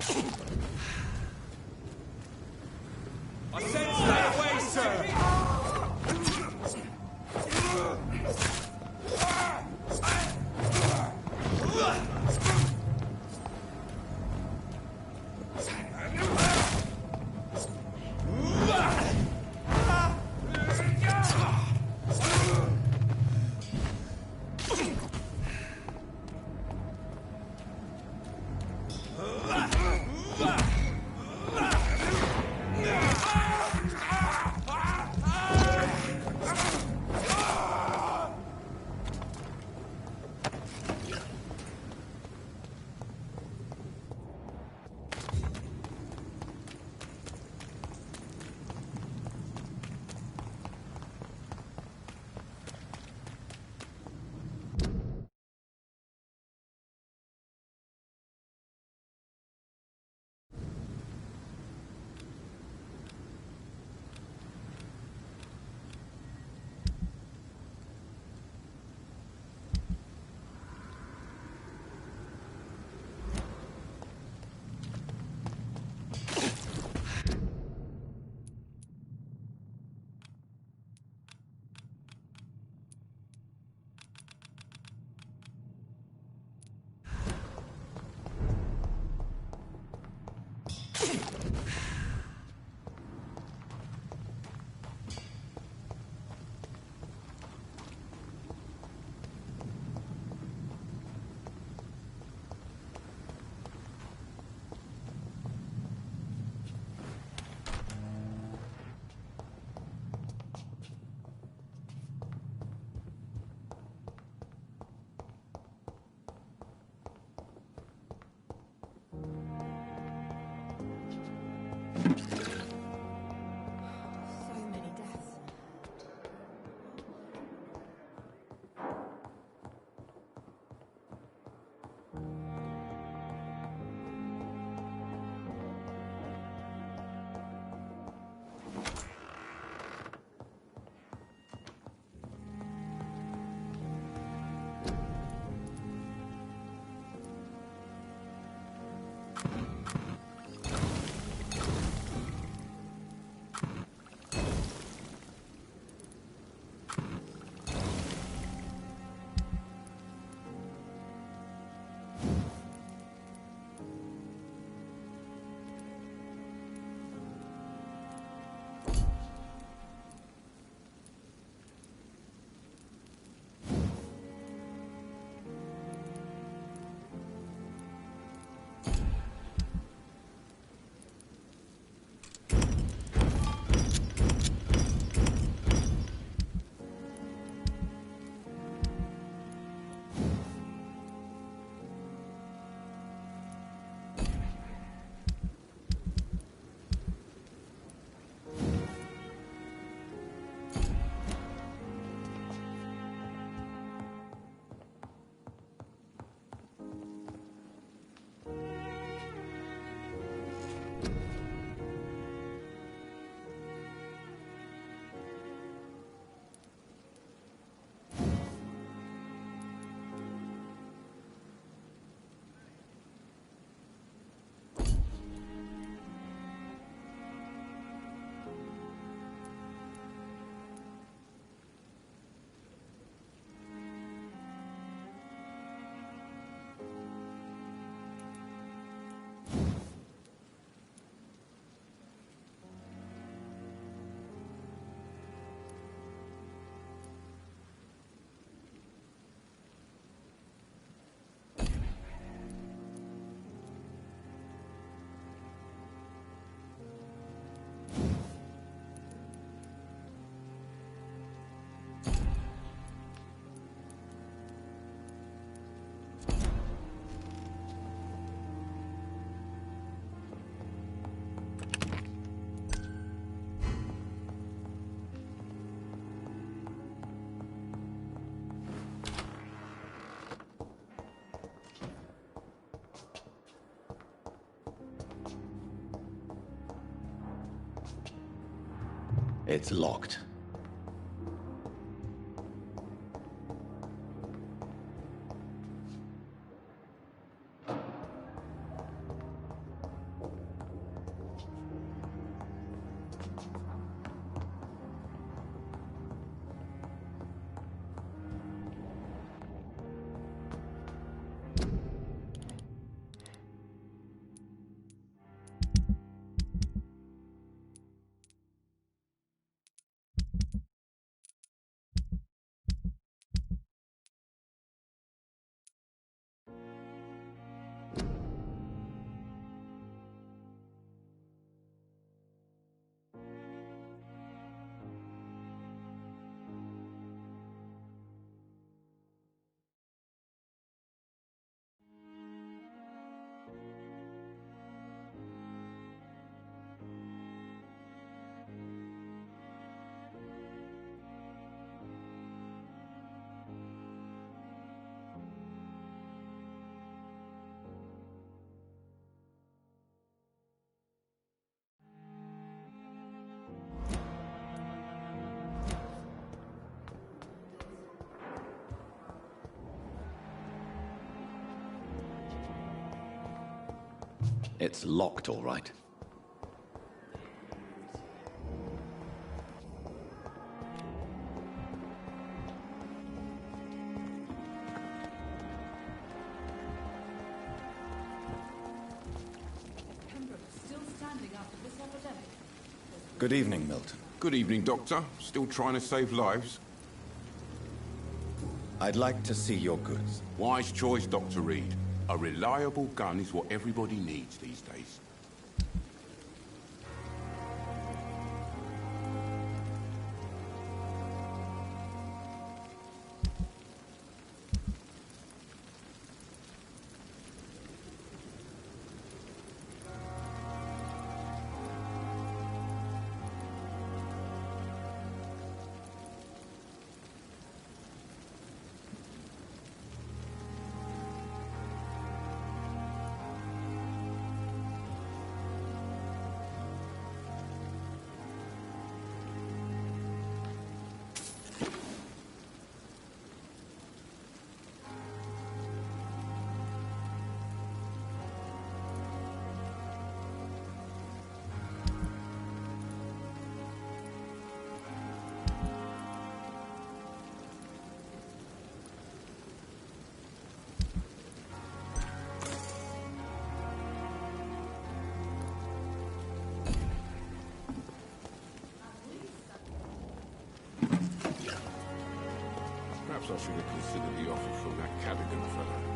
I said stay away, sir! It's locked. It's locked, all right. Good evening, Milton. Good evening, Doctor. Still trying to save lives? I'd like to see your goods. Wise choice, Dr. Reed. A reliable gun is what everybody needs these days. Perhaps I should have considered the offer from that Cadigan fellow.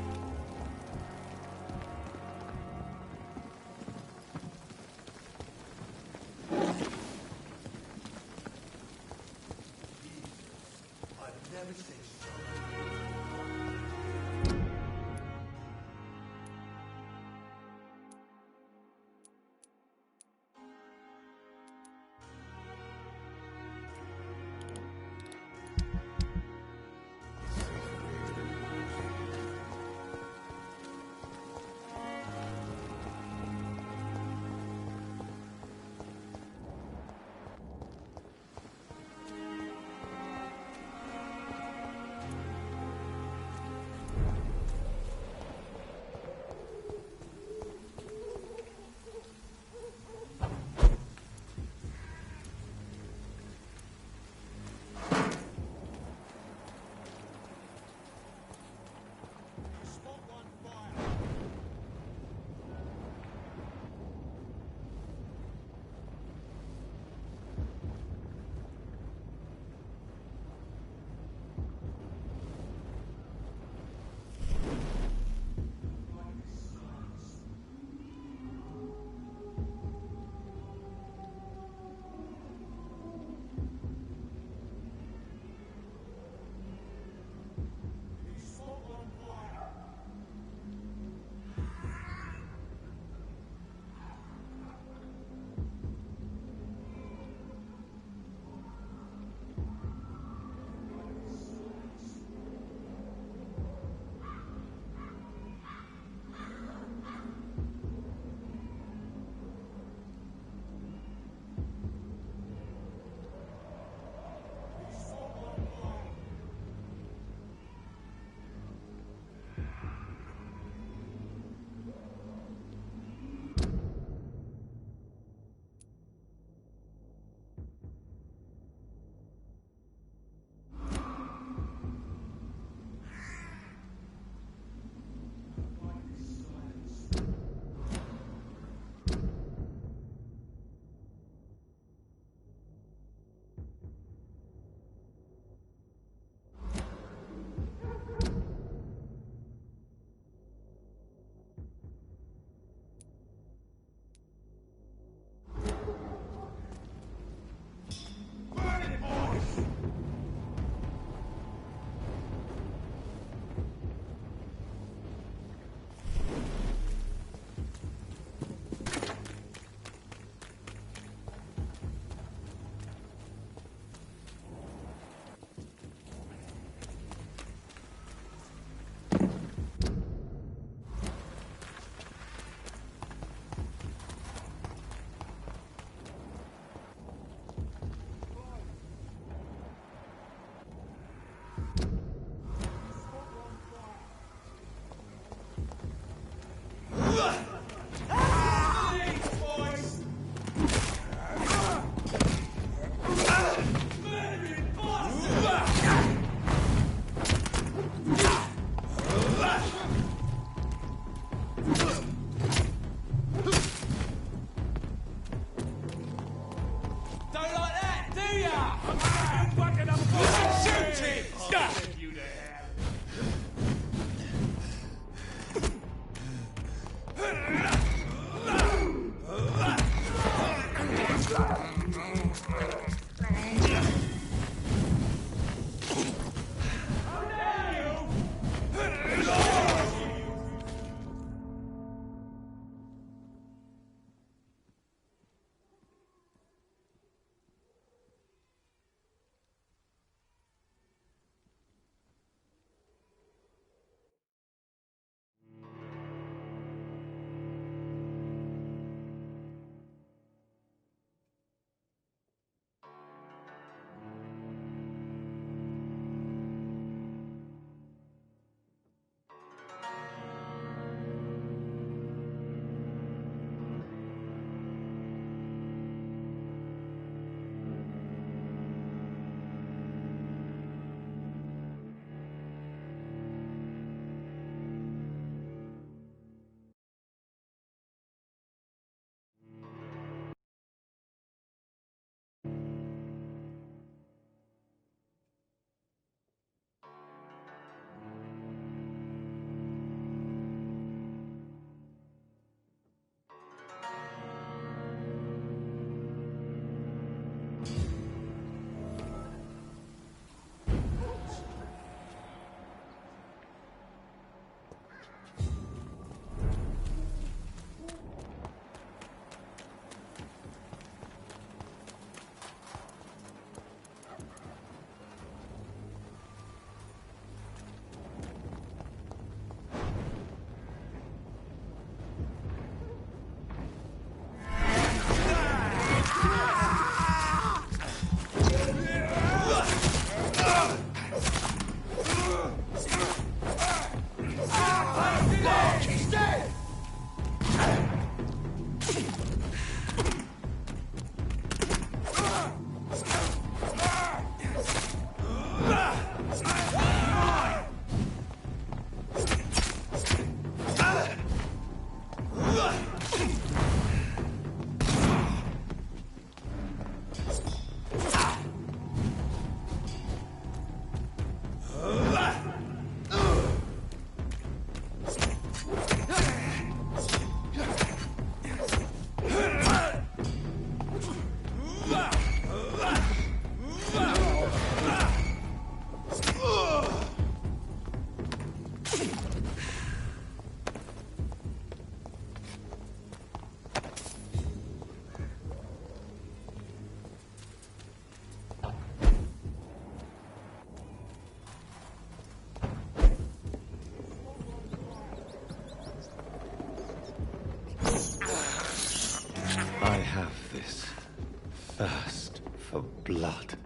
for blood.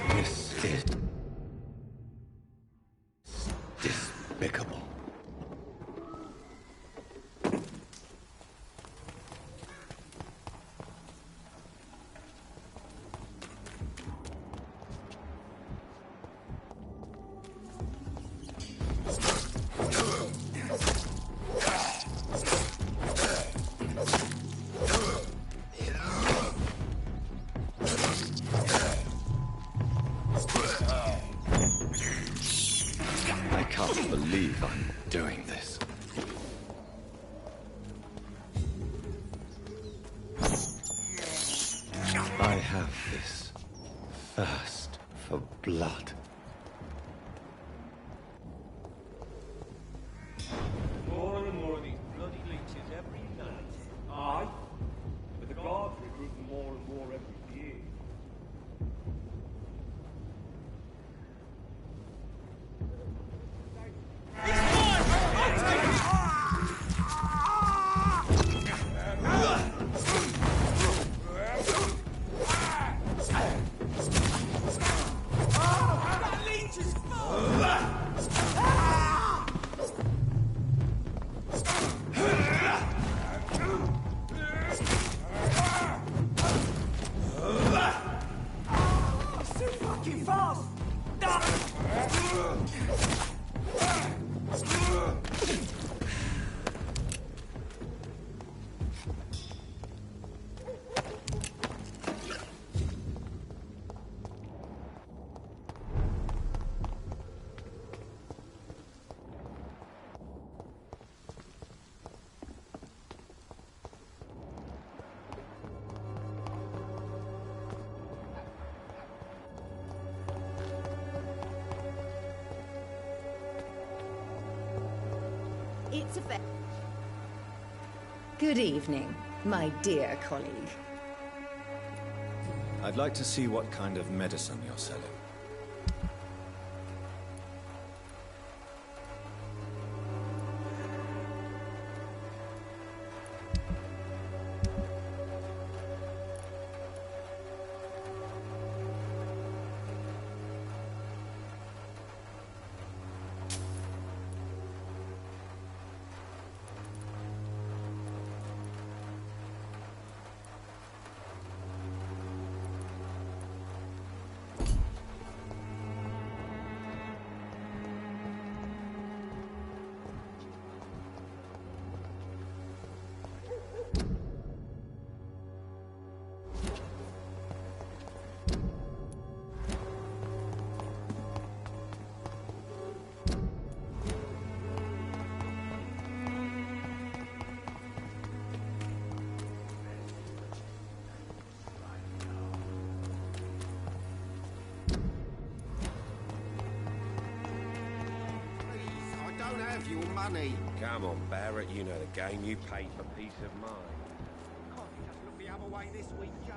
This is despicable. I can't believe I'm doing this. I have this thirst for blood. More and more of these bloody leeches every night. Aye. But the guards recruit more and more every year. It's a Good evening, my dear colleague. I'd like to see what kind of medicine you're selling. Your money. Come on, Barrett, you know the game. You paid for peace of mind. Can't you just look the other way this week, Joe?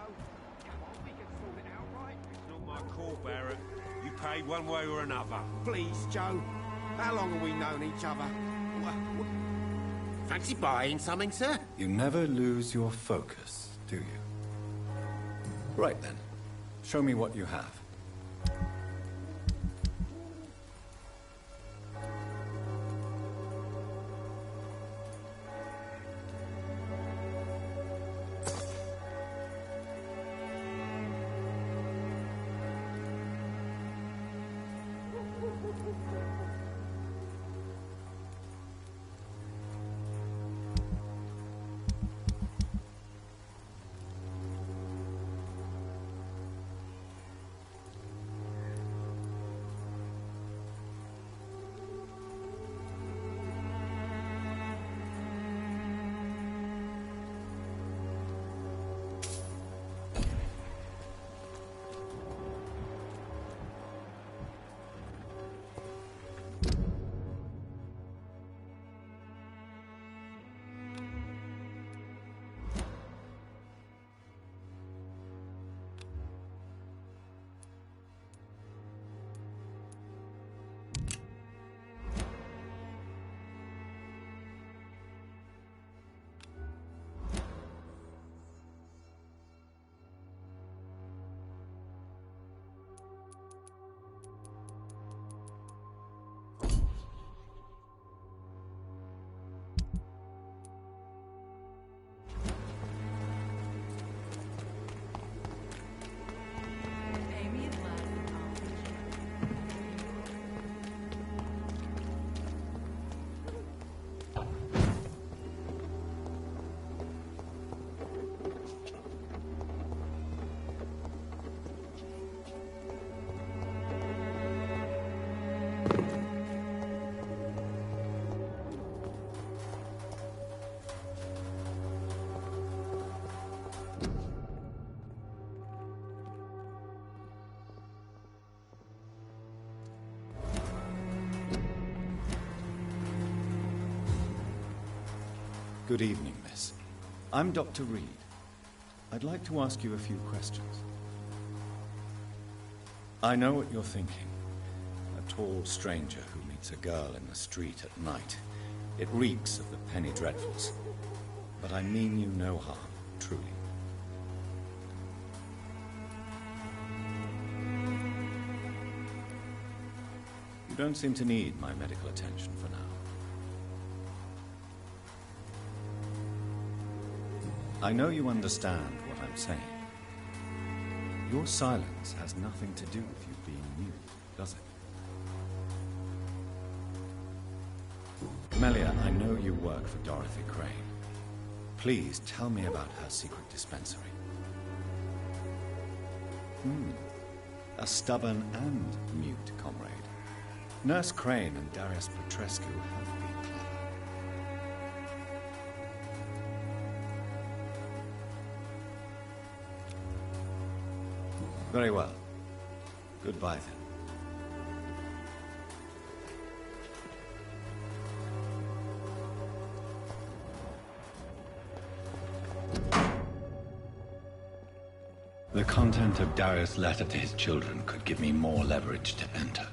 Come on, we can sort it out, right? It's not my call, Barrett. You paid one way or another. Please, Joe. How long have we known each other? Fancy buying something, sir? You never lose your focus, do you? Right then. Show me what you have. Good evening, miss. I'm Dr. Reed. I'd like to ask you a few questions. I know what you're thinking. A tall stranger who meets a girl in the street at night. It reeks of the penny dreadfuls. But I mean you no harm, truly. You don't seem to need my medical attention for now. I know you understand what I'm saying. Your silence has nothing to do with you being mute, does it? Melia, I know you work for Dorothy Crane. Please tell me about her secret dispensary. A stubborn and mute comrade. Nurse Crane and Darius Petrescu have been clever. Very well. Goodbye, then. The content of Darius' letter to his children could give me more leverage to enter.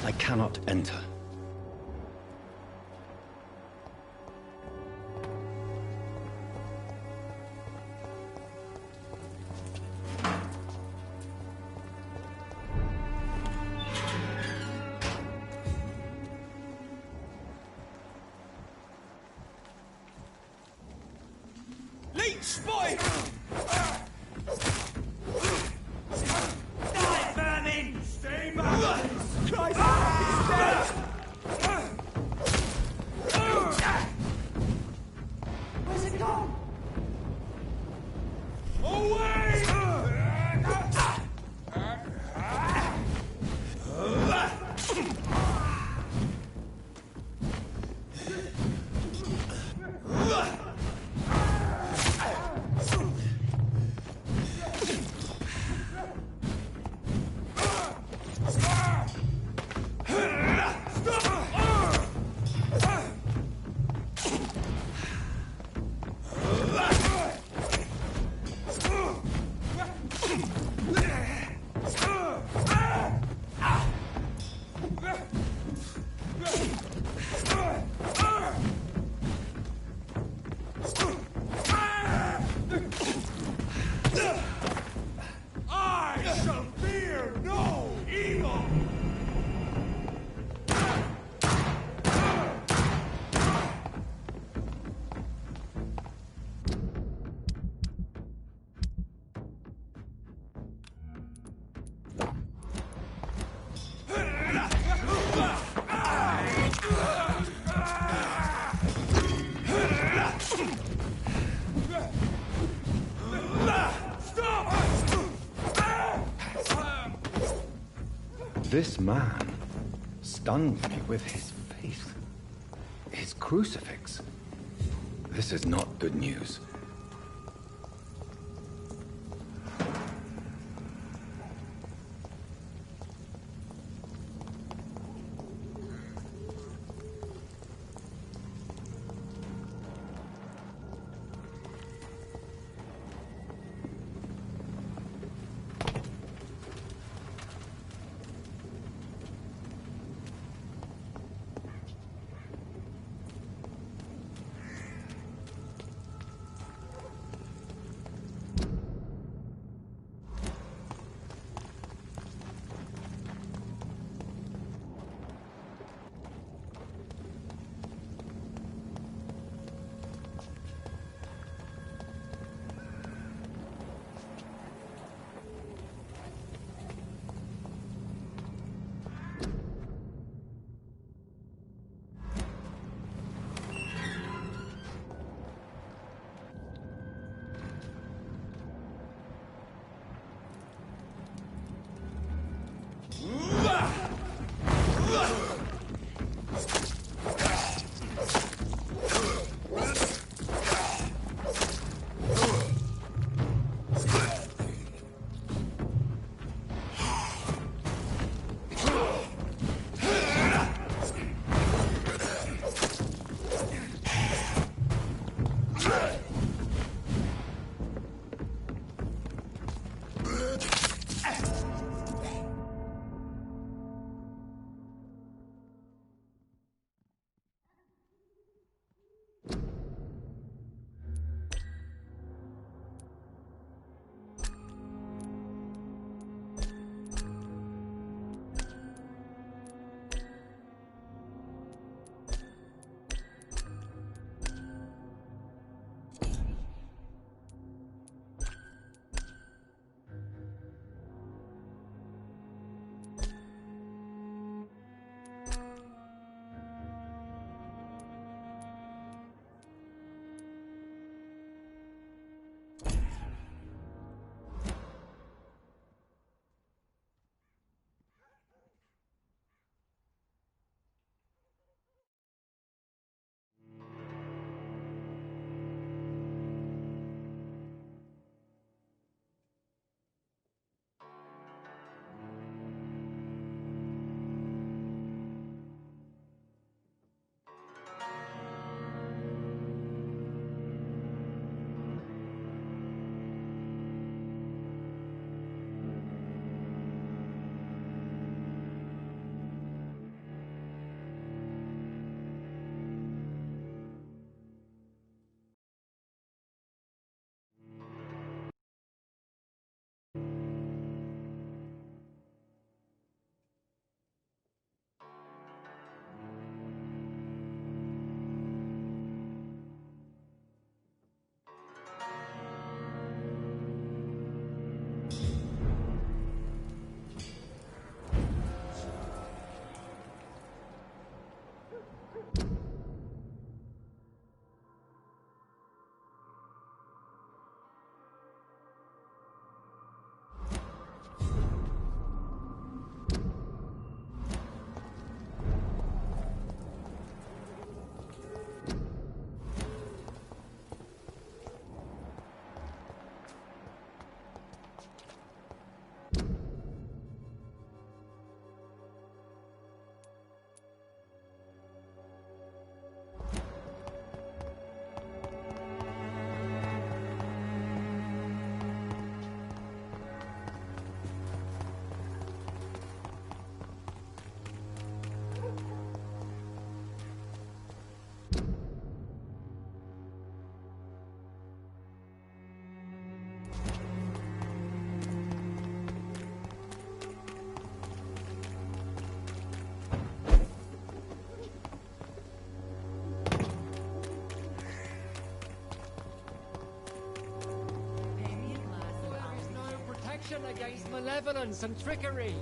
I cannot enter. Leech spotted! Die, vermin! Stay back! Christ! He's dead! Where's it gone? Away! I shall fear no evil! This man stunned me with his faith. His crucifix. This is not good news. malevolence and trickery.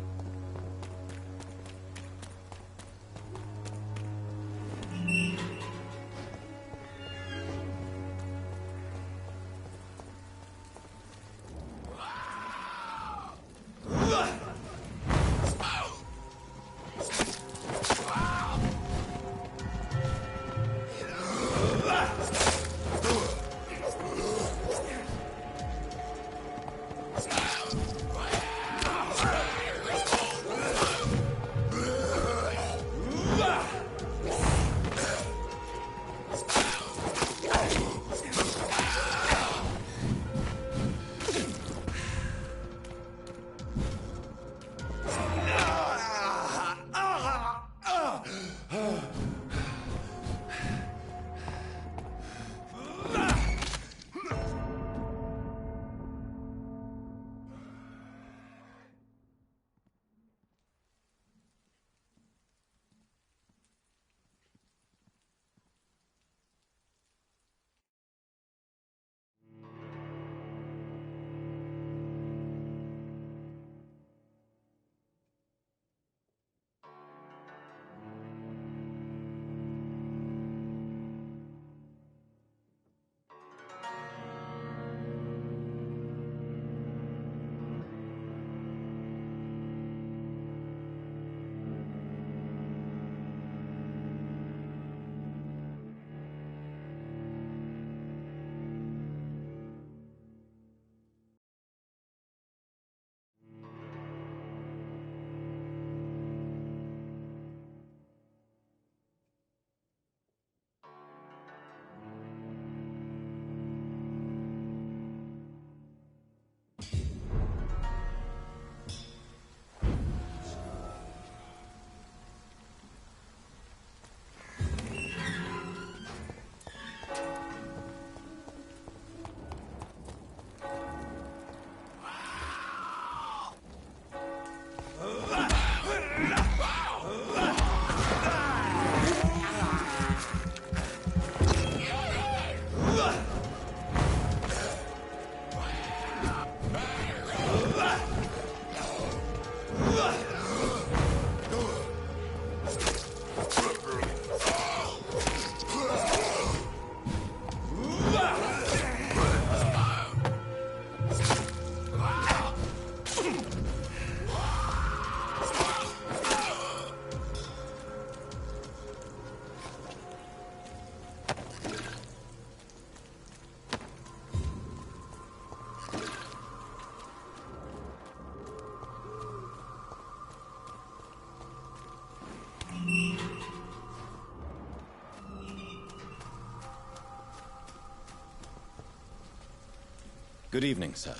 Good evening, sir.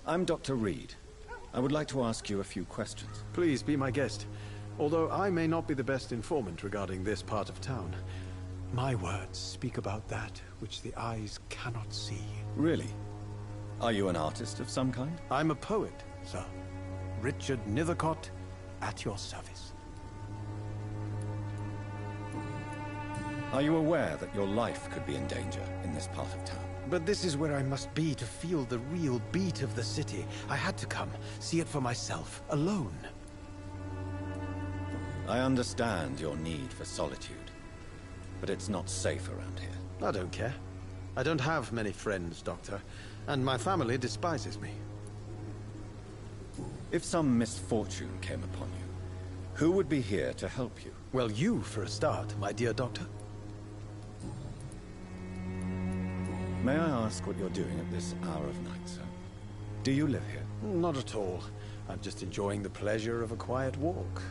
I'm Dr. Reed. I would like to ask you a few questions. Please be my guest. Although I may not be the best informant regarding this part of town, my words speak about that which the eyes cannot see. Really? Are you an artist of some kind? I'm a poet, sir. Richard Nethercott, at your service. Are you aware that your life could be in danger in this part of town? But this is where I must be to feel the real beat of the city. I had to come, see it for myself, alone. I understand your need for solitude, but it's not safe around here. I don't care. I don't have many friends, Doctor, and my family despises me. If some misfortune came upon you, who would be here to help you? Well, you, for a start, my dear Doctor. May I ask what you're doing at this hour of night, sir? Do you live here? Not at all. I'm just enjoying the pleasure of a quiet walk.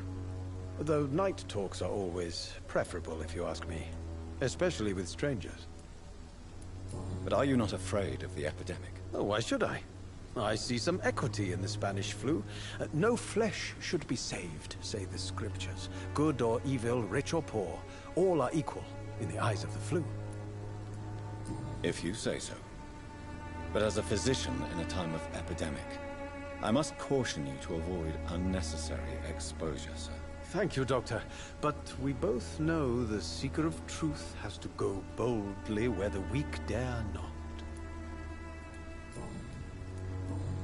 Though night talks are always preferable, if you ask me. Especially with strangers. But are you not afraid of the epidemic? Oh, why should I? I see some equity in the Spanish flu. No flesh should be saved, say the scriptures. Good or evil, rich or poor, all are equal in the eyes of the flu. If you say so. But as a physician in a time of epidemic, I must caution you to avoid unnecessary exposure, sir. Thank you, Doctor. But we both know the seeker of truth has to go boldly where the weak dare not.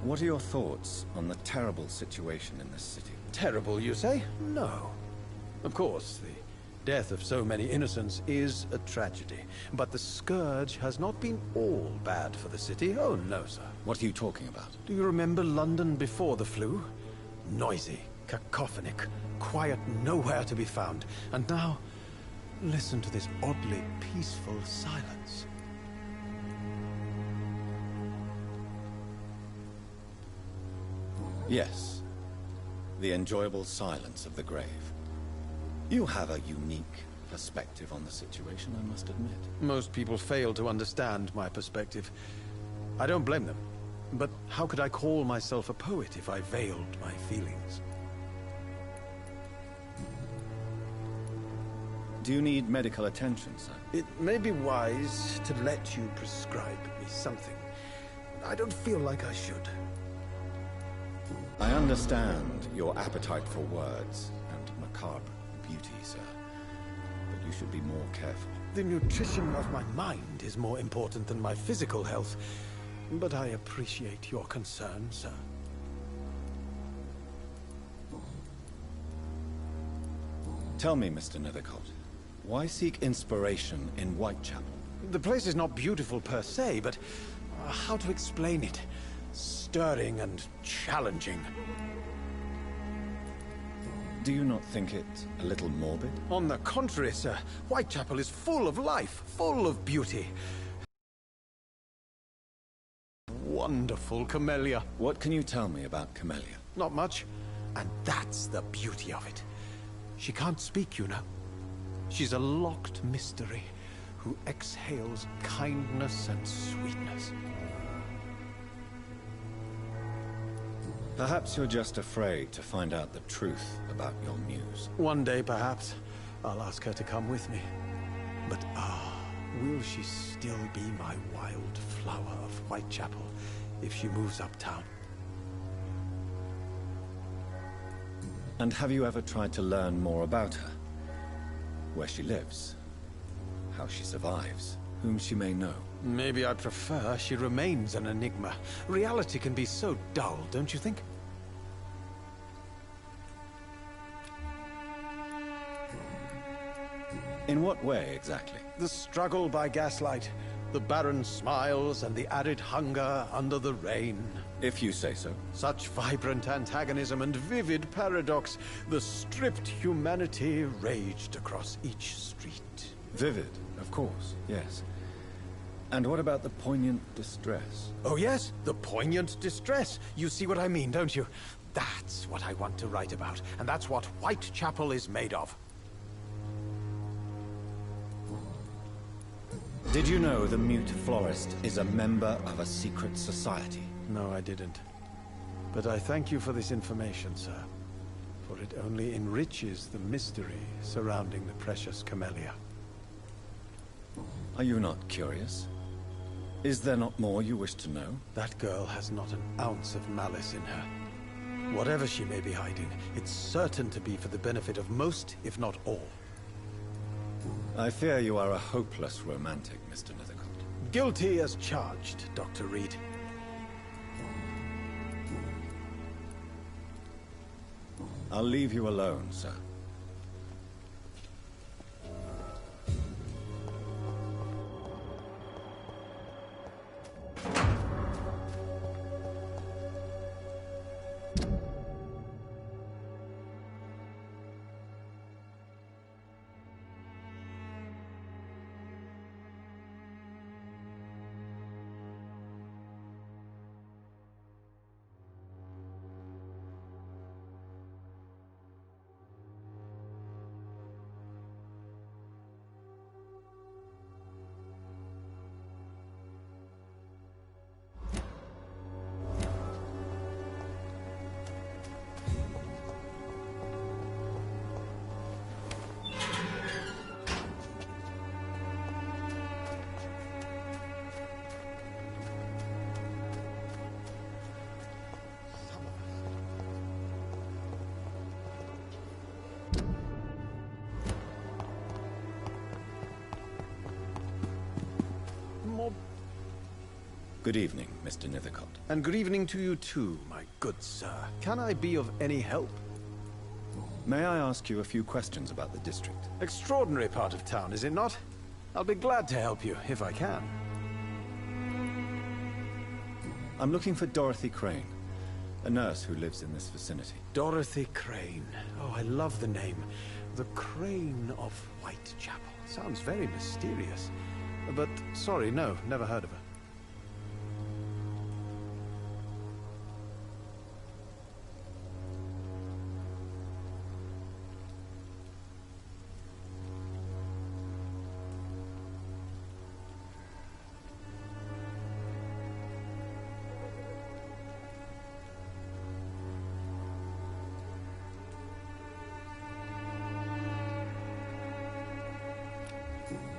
What are your thoughts on the terrible situation in this city? Terrible, you say? No. Of course, the death of so many innocents is a tragedy. But the scourge has not been all bad for the city. Oh, no, sir. What are you talking about? Do you remember London before the flu? Noisy, cacophonic, quiet nowhere to be found. And now, listen to this oddly peaceful silence. Yes. The enjoyable silence of the grave. You have a unique perspective on the situation, I must admit. Most people fail to understand my perspective. I don't blame them. But how could I call myself a poet if I veiled my feelings? Do you need medical attention, sir? It may be wise to let you prescribe me something. I don't feel like I should. I understand your appetite for words and macabre beauty, sir. But you should be more careful. The nutrition of my mind is more important than my physical health. But I appreciate your concern, sir. Tell me, Mr. Nethercott, why seek inspiration in Whitechapel? The place is not beautiful per se, but how to explain it? Stirring and challenging. Do you not think it a little morbid? On the contrary, sir. Whitechapel is full of life, full of beauty. Wonderful camellia. What can you tell me about Camellia? Not much. And that's the beauty of it. She can't speak, you know. She's a locked mystery who exhales kindness and sweetness. Perhaps you're just afraid to find out the truth about your muse. One day, perhaps, I'll ask her to come with me. But will she still be my wild flower of Whitechapel if she moves uptown? And have you ever tried to learn more about her? Where she lives? How she survives? Whom she may know? Maybe I prefer she remains an enigma. Reality can be so dull, don't you think? In what way, exactly? The struggle by gaslight, the barren smiles and the added hunger under the rain. If you say so. Such vibrant antagonism and vivid paradox. The stripped humanity raged across each street. Vivid, of course, yes. And what about the poignant distress? Oh yes, the poignant distress. You see what I mean, don't you? That's what I want to write about, and that's what Whitechapel is made of. Did you know the Mute Florist is a member of a secret society? No, I didn't. But I thank you for this information, sir. For it only enriches the mystery surrounding the precious camellia. Are you not curious? Is there not more you wish to know? That girl has not an ounce of malice in her. Whatever she may be hiding, it's certain to be for the benefit of most, if not all. I fear you are a hopeless romantic, Mr. Nethercott. Guilty as charged, Dr. Reed. I'll leave you alone, sir. Good evening, Mr. Nithercott. And good evening to you too, my good sir. Can I be of any help? May I ask you a few questions about the district? Extraordinary part of town, is it not? I'll be glad to help you, if I can. I'm looking for Dorothy Crane, a nurse who lives in this vicinity. Dorothy Crane. Oh, I love the name. The Crane of Whitechapel. Sounds very mysterious. But, sorry, no, never heard of her.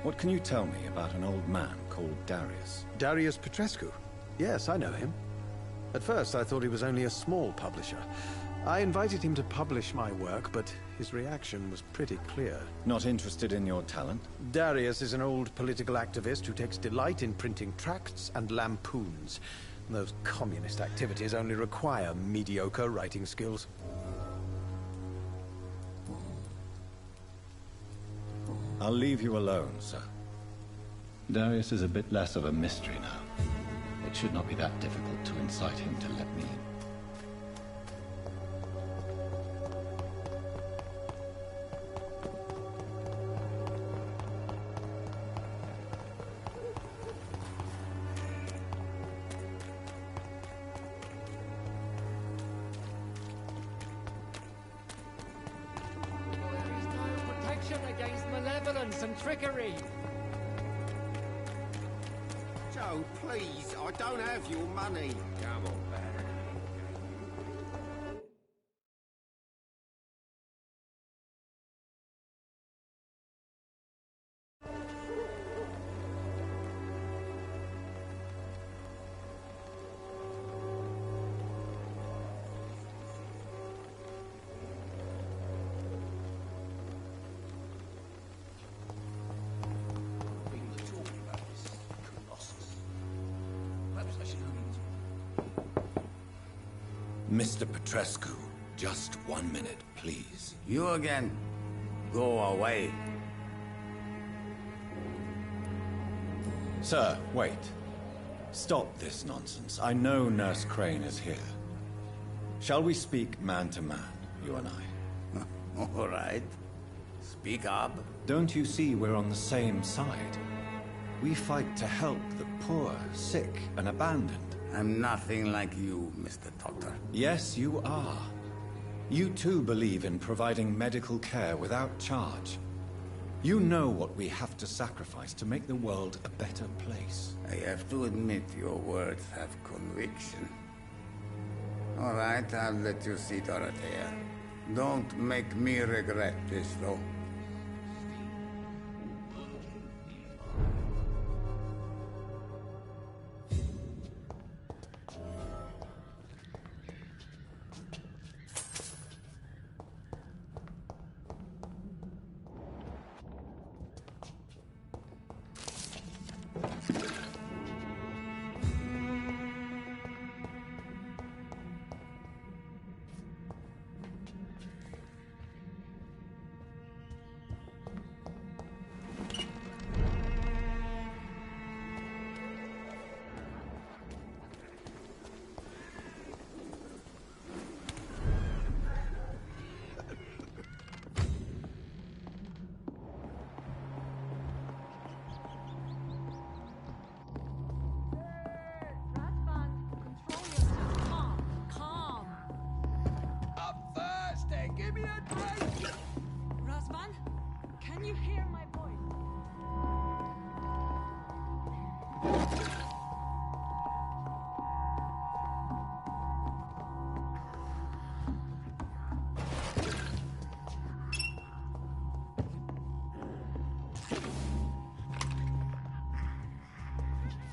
What can you tell me about an old man called Darius? Darius Petrescu? Yes, I know him. At first, I thought he was only a small publisher. I invited him to publish my work, but his reaction was pretty clear. Not interested in your talent? Darius is an old political activist who takes delight in printing tracts and lampoons. Those communist activities only require mediocre writing skills. I'll leave you alone, sir. Darius is a bit less of a mystery now. It should not be that difficult to incite him to let me in. There is no protection against malevolence and trickery. Joe, please, I don't have your money. Come on, Barry. Mr. Petrescu, just 1 minute, please. You again. Go away. Sir, wait. Stop this nonsense. I know Nurse Crane is here. Shall we speak man to man, you and I? All right. Speak up. Don't you see we're on the same side? We fight to help the poor, sick, and abandoned. I'm nothing like you, Mr. Doctor. Yes, you are. You too believe in providing medical care without charge. You know what we have to sacrifice to make the world a better place. I have to admit your words have conviction. All right, I'll let you see Dorothea. Don't make me regret this, though.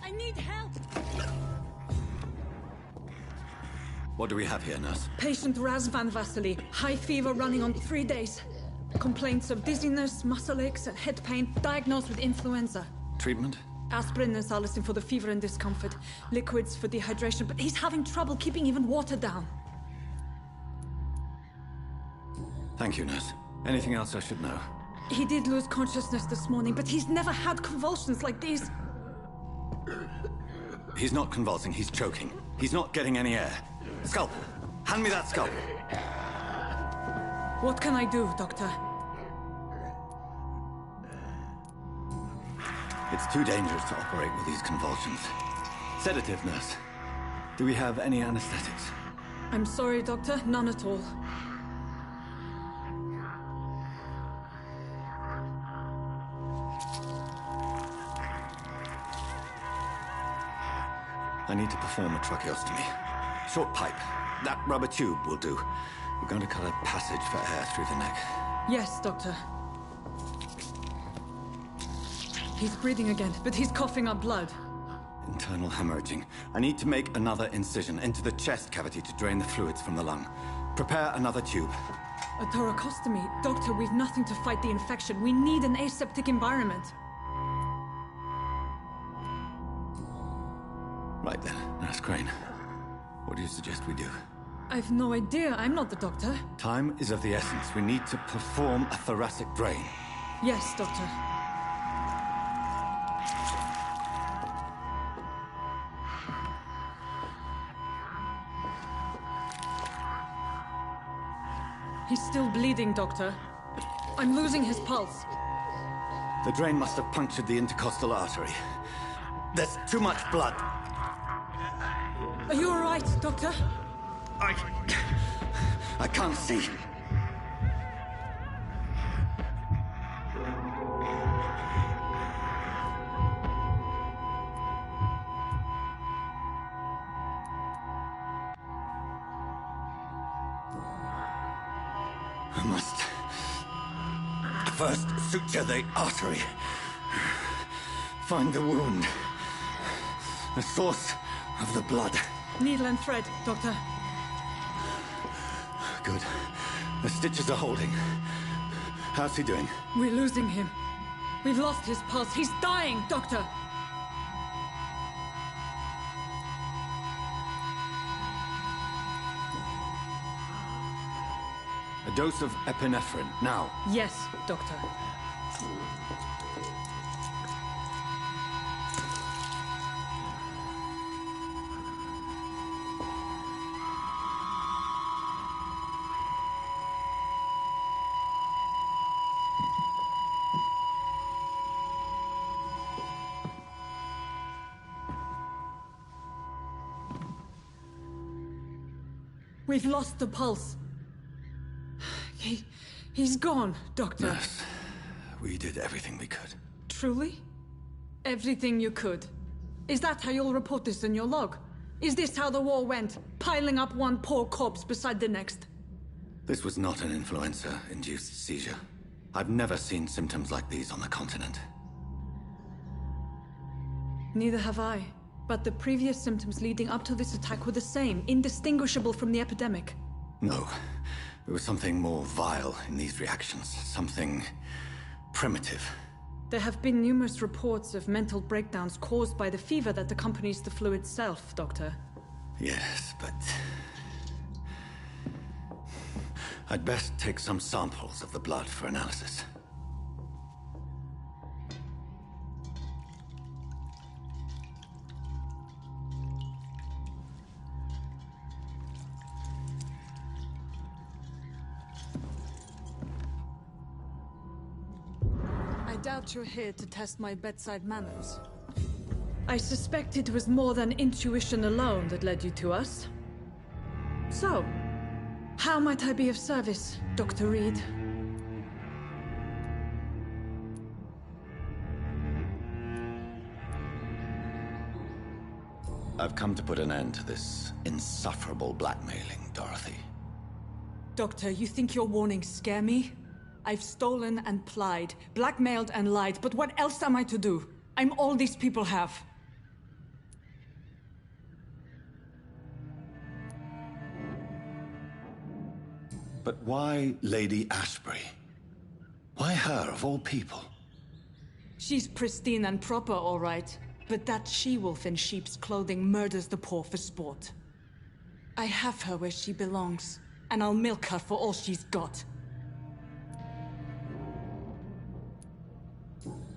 I need help! What do we have here, nurse? Patient Razvan Vasily. High fever running on 3 days. Complaints of dizziness, muscle aches, and head pain. Diagnosed with influenza. Treatment? Aspirin and salicin for the fever and discomfort. Liquids for dehydration, but he's having trouble keeping even water down. Thank you, nurse. Anything else I should know? He did lose consciousness this morning, but he's never had convulsions like these. He's not convulsing, he's choking. He's not getting any air. Scalpel! Hand me that scalpel! What can I do, Doctor? It's too dangerous to operate with these convulsions. Sedative, nurse. Do we have any anesthetics? I'm sorry, Doctor. None at all. I need to perform a tracheostomy. Short pipe. That rubber tube will do. We're going to cut a passage for air through the neck. Yes, Doctor. He's breathing again, but he's coughing up blood. Internal hemorrhaging. I need to make another incision into the chest cavity to drain the fluids from the lung. Prepare another tube. A thoracostomy? Doctor, we've nothing to fight the infection. We need an aseptic environment. Right then, Nurse Crane. What do you suggest we do? I've no idea. I'm not the doctor. Time is of the essence. We need to perform a thoracic drain. Yes, Doctor. He's still bleeding, Doctor. I'm losing his pulse. The drain must have punctured the intercostal artery. There's too much blood. Are you all right, Doctor? I can't see. I must first suture the artery. Find the wound. The source of the blood. Needle and thread, Doctor. Good. The stitches are holding. How's he doing? We're losing him. We've lost his pulse. He's dying, Doctor. A dose of epinephrine, now. Yes, Doctor. We've lost the pulse. He's gone, Doctor. Nurse, we did everything we could. Truly? Everything you could? Is that how you'll report this in your log? Is this how the war went? Piling up one poor corpse beside the next? This was not an influenza-induced seizure. I've never seen symptoms like these on the continent. Neither have I. But the previous symptoms leading up to this attack were the same, indistinguishable from the epidemic. No. There was something more vile in these reactions. Something primitive. There have been numerous reports of mental breakdowns caused by the fever that accompanies the flu itself, Doctor. Yes, but... I'd best take some samples of the blood for analysis. I doubt you're here to test my bedside manners. I suspect it was more than intuition alone that led you to us. So, how might I be of service, Dr. Reed? I've come to put an end to this insufferable blackmailing, Dorothy. Doctor, you think your warnings scare me? I've stolen and plied, blackmailed and lied, but what else am I to do? I'm all these people have. But why Lady Ashbury? Why her, of all people? She's pristine and proper, all right. But that she-wolf in sheep's clothing murders the poor for sport. I have her where she belongs, and I'll milk her for all she's got.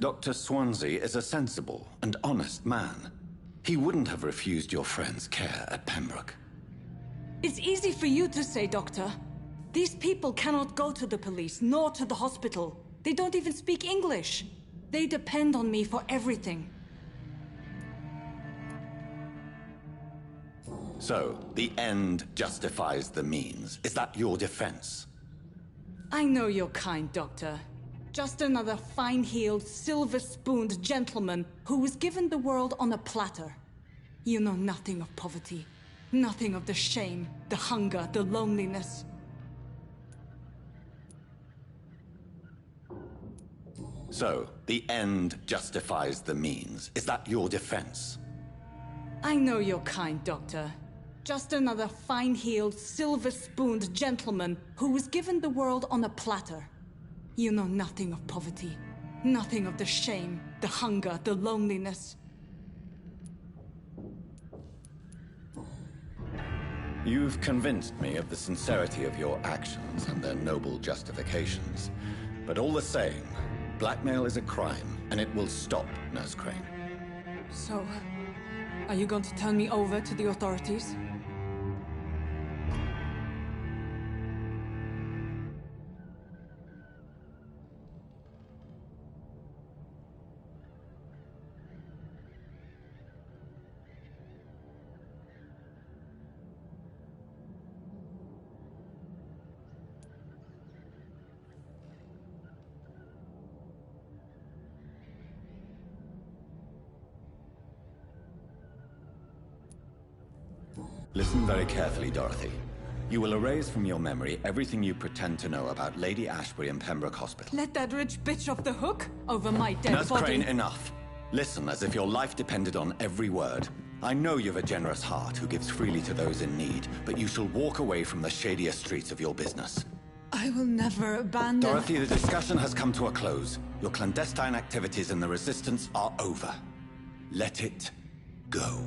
Dr. Swansea is a sensible and honest man. He wouldn't have refused your friend's care at Pembroke. It's easy for you to say, Doctor. These people cannot go to the police, nor to the hospital. They don't even speak English. They depend on me for everything. So, the end justifies the means. Is that your defense? I know you're kind, Doctor. Just another fine-heeled, silver-spooned gentleman who was given the world on a platter. You know nothing of poverty. Nothing of the shame, the hunger, the loneliness. So, the end justifies the means. Is that your defense? I know you're kind, Doctor. Just another fine-heeled, silver-spooned gentleman who was given the world on a platter. You know nothing of poverty. Nothing of the shame, the hunger, the loneliness. You've convinced me of the sincerity of your actions and their noble justifications. But all the same, blackmail is a crime, and it will stop, Nurse Crane. So, are you going to turn me over to the authorities? Listen very carefully, Dorothy. You will erase from your memory everything you pretend to know about Lady Ashbury and Pembroke Hospital. Let that rich bitch off the hook over my dead Nurse body. Crane, enough. Listen as if your life depended on every word. I know you've a generous heart who gives freely to those in need, but you shall walk away from the shadier streets of your business. I will never abandon... Dorothy, the discussion has come to a close. Your clandestine activities in the Resistance are over. Let it go.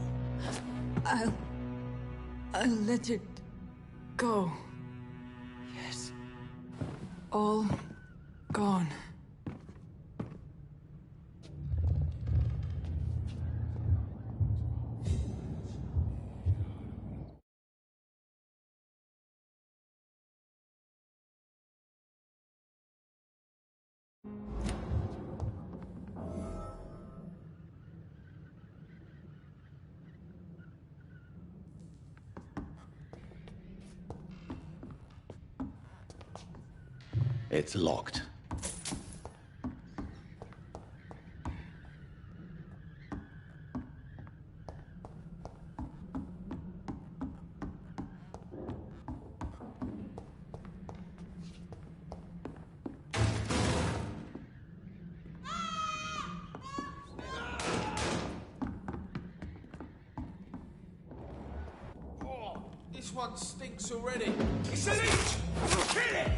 I'll let it go. Yes. All gone. It's locked. Oh, this one stinks already. It's a leech! Kill it!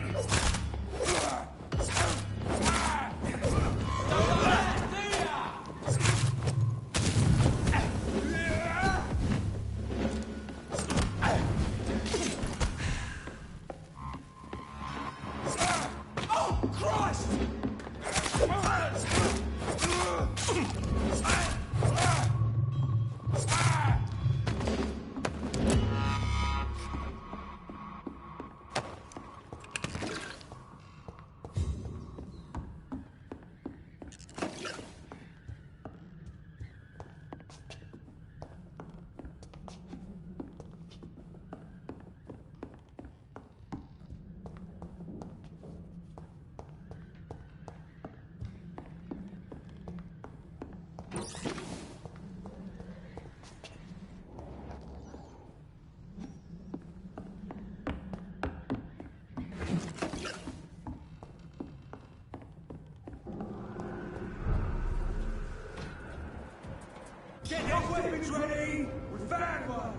Get your weapons ready! We've found one!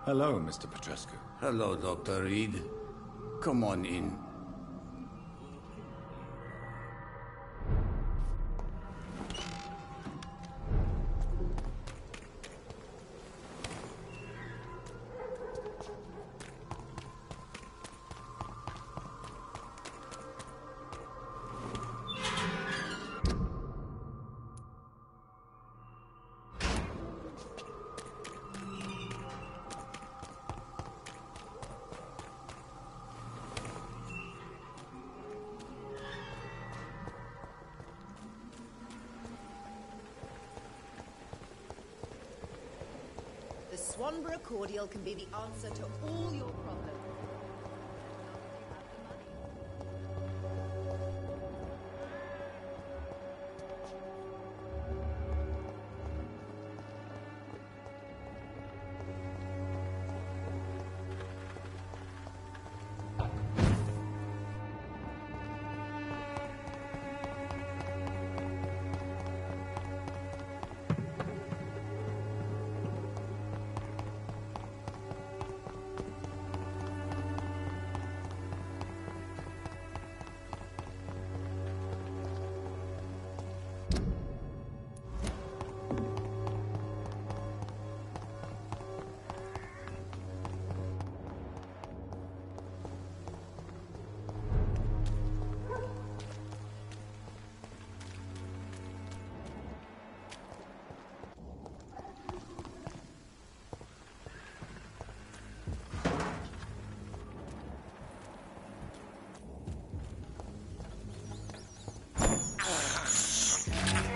Hello, Mr. Petrescu. Hello, Dr. Reed. Come on in. The Swanborough cordial can be the answer to all your problems.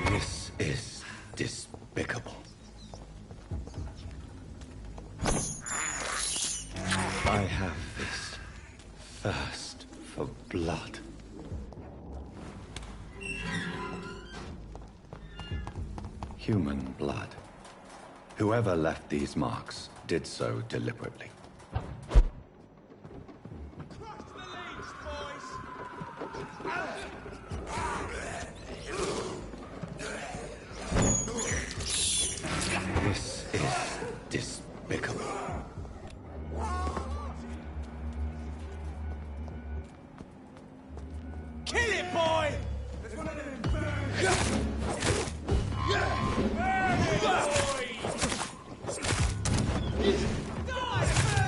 This is despicable. I have this thirst for blood. Human blood. Whoever left these marks did so deliberately. This is despicable. Kill it, boy! Die,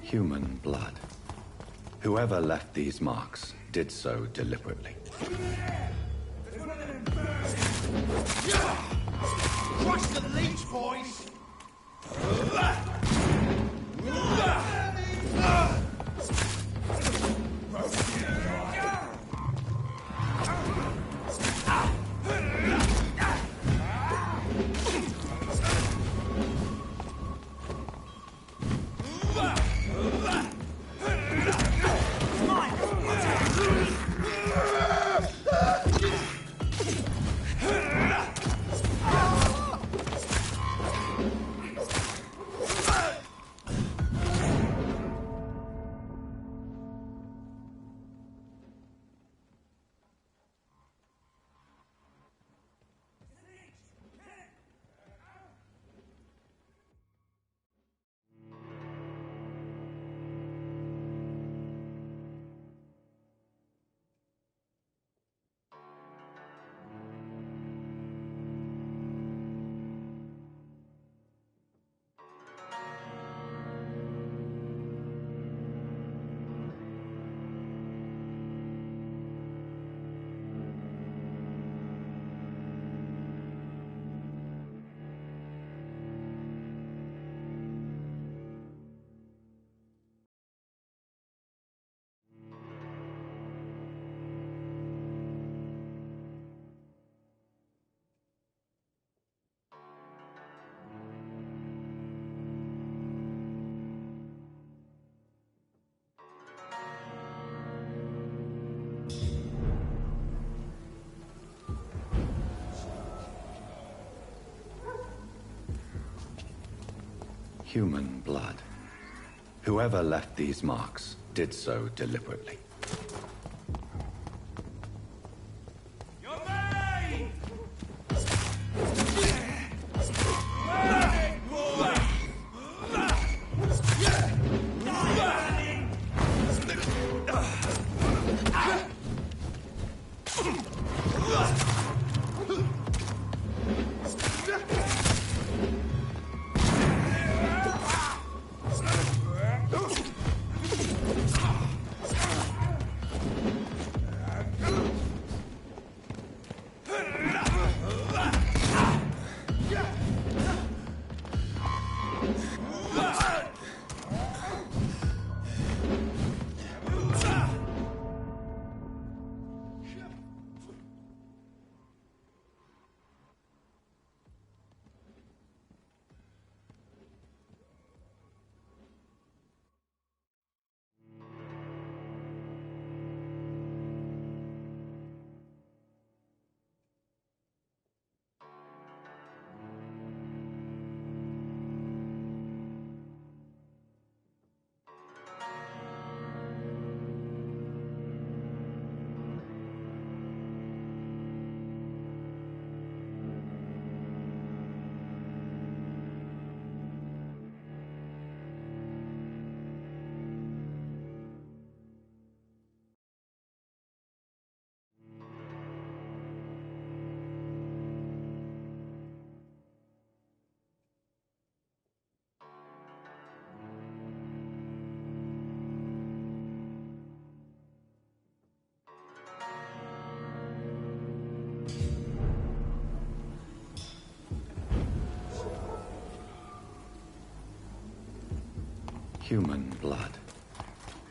Human blood. Whoever left these marks did so deliberately. Crush the leech, boys! Human blood. Whoever left these marks did so deliberately. Human blood.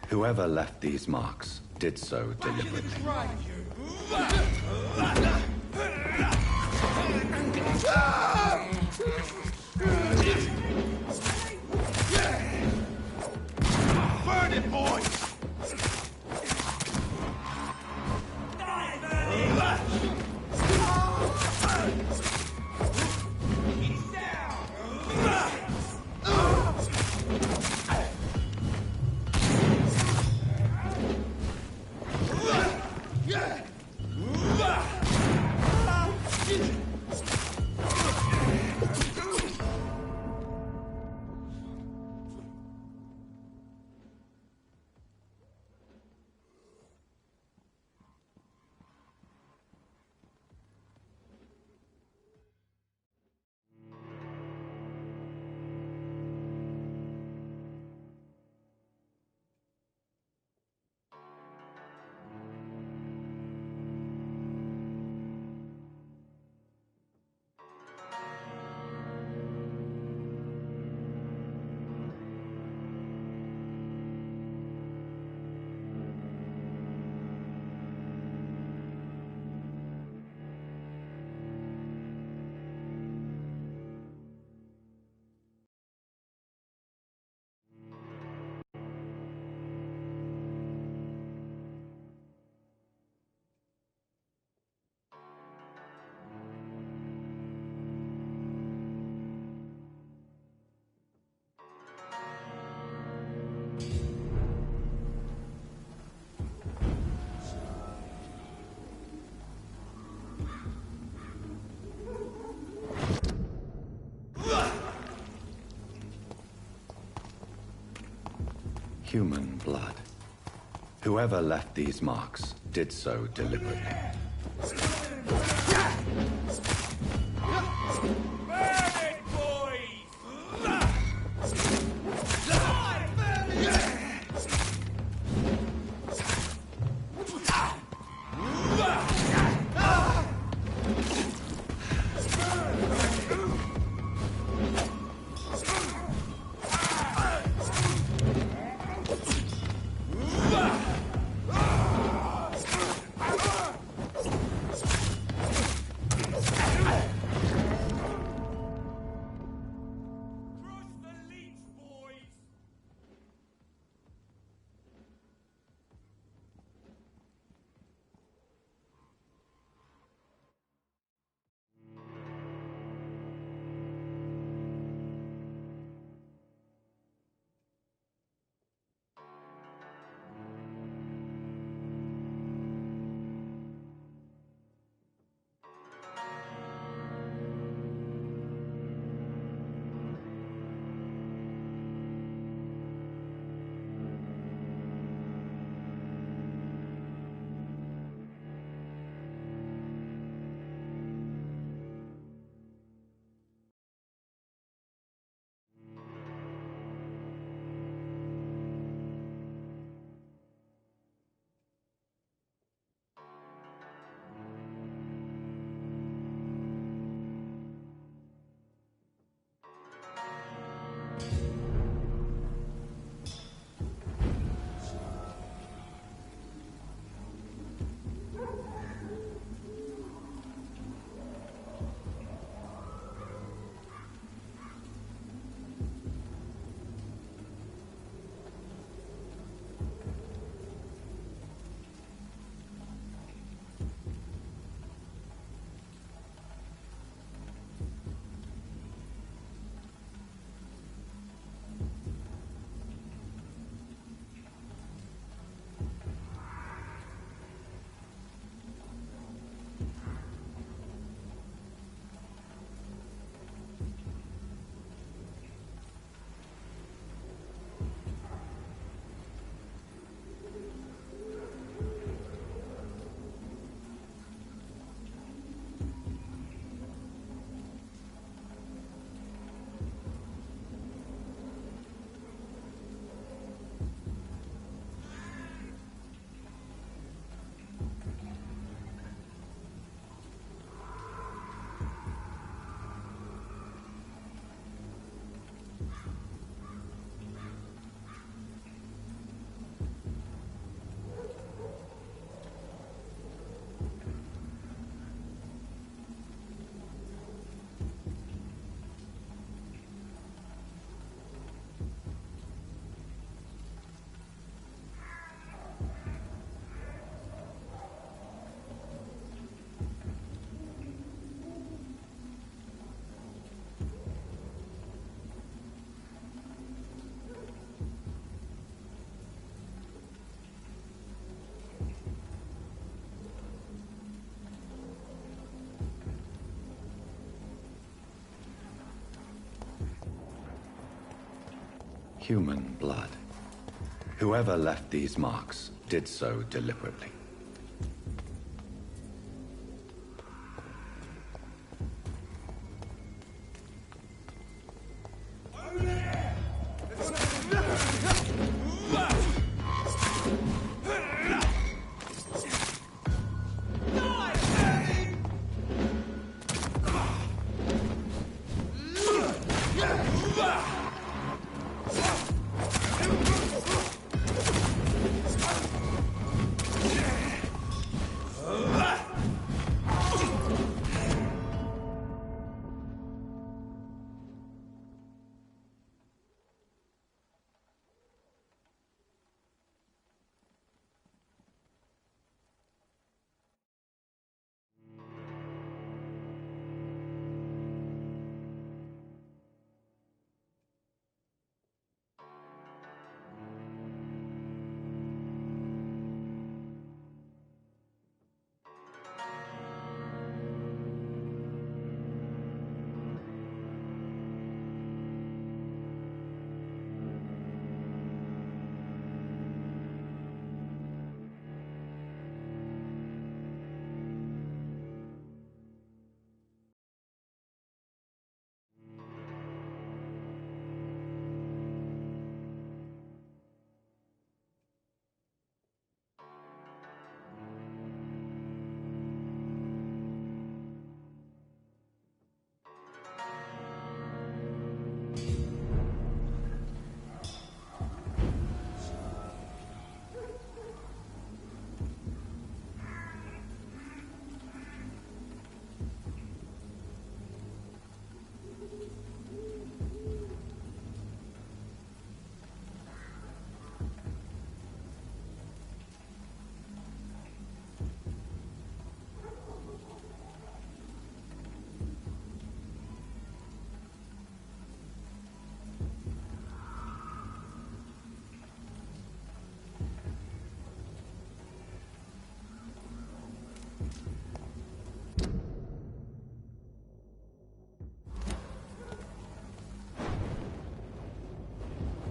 Whoever left these marks did so deliberately. Burn it, boys! Human blood. Whoever left these marks did so deliberately. Human blood. Whoever left these marks did so deliberately. Yeah.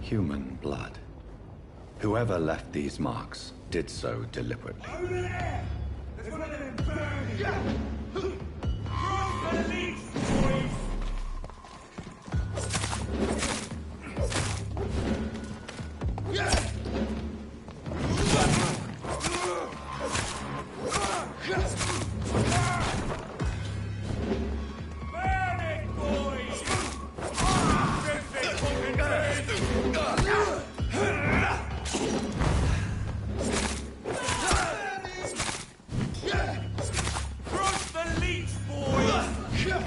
Human blood. Whoever left these marks did so deliberately. Over there! There's one of them burning! Cross the leash, boys! Burn it, boys! Cross the leech, boys!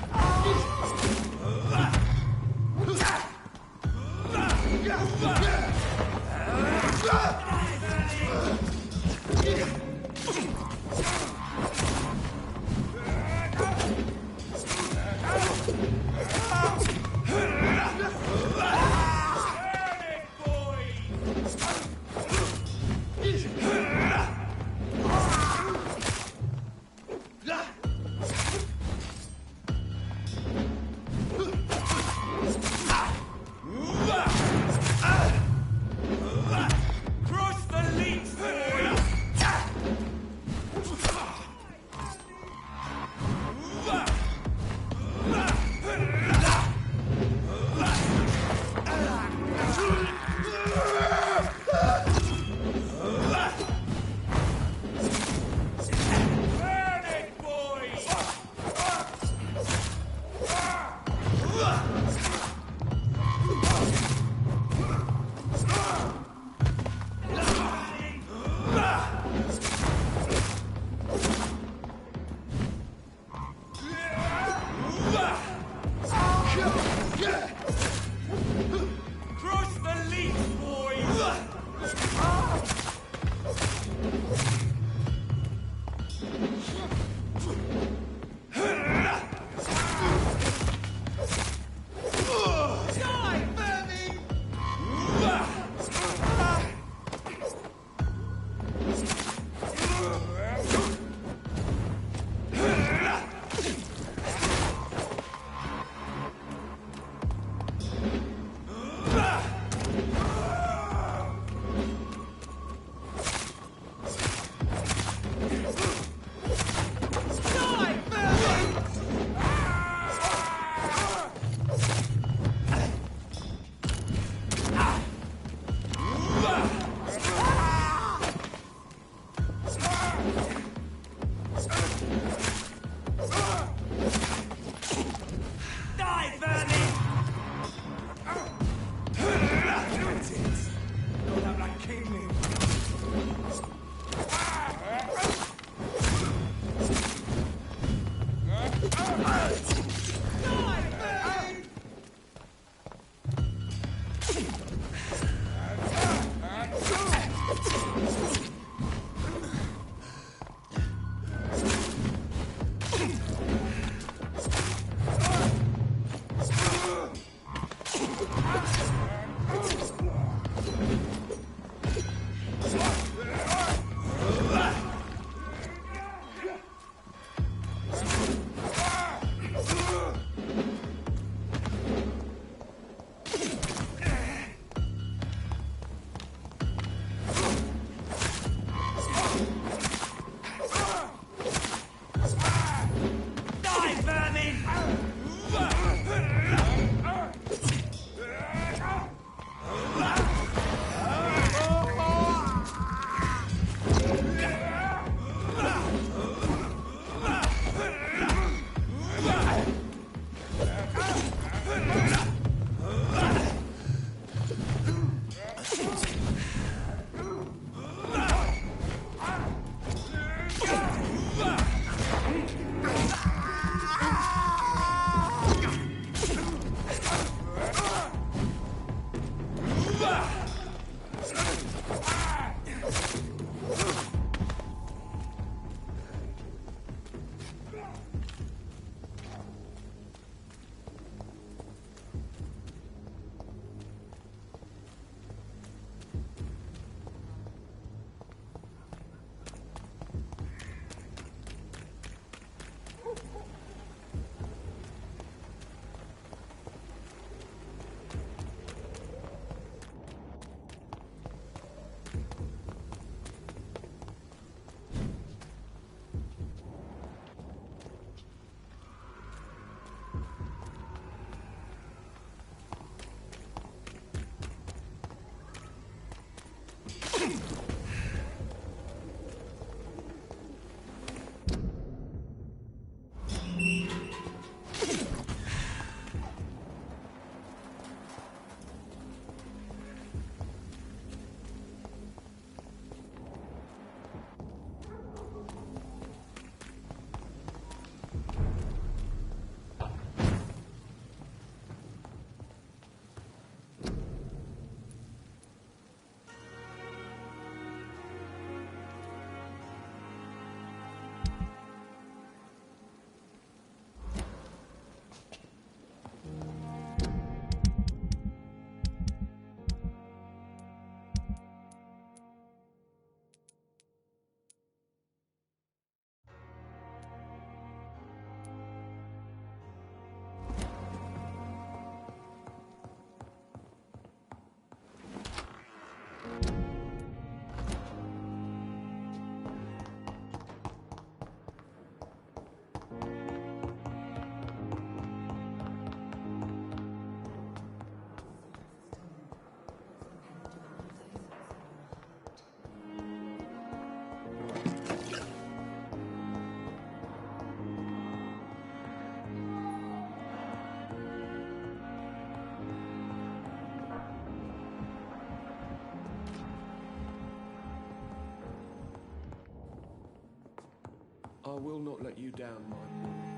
I will not let you down, my boy.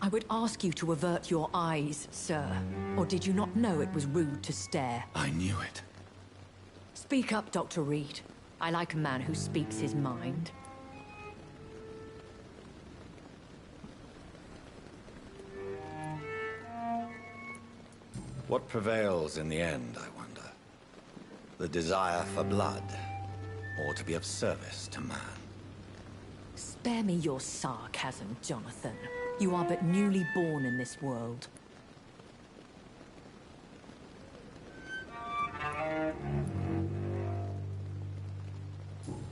I would ask you to avert your eyes, sir. Or did you not know it was rude to stare? I knew it. Speak up, Dr. Reed. I like a man who speaks his mind. What prevails in the end, I wonder? The desire for blood, or to be of service to man? Spare me your sarcasm, Jonathan. You are but newly born in this world.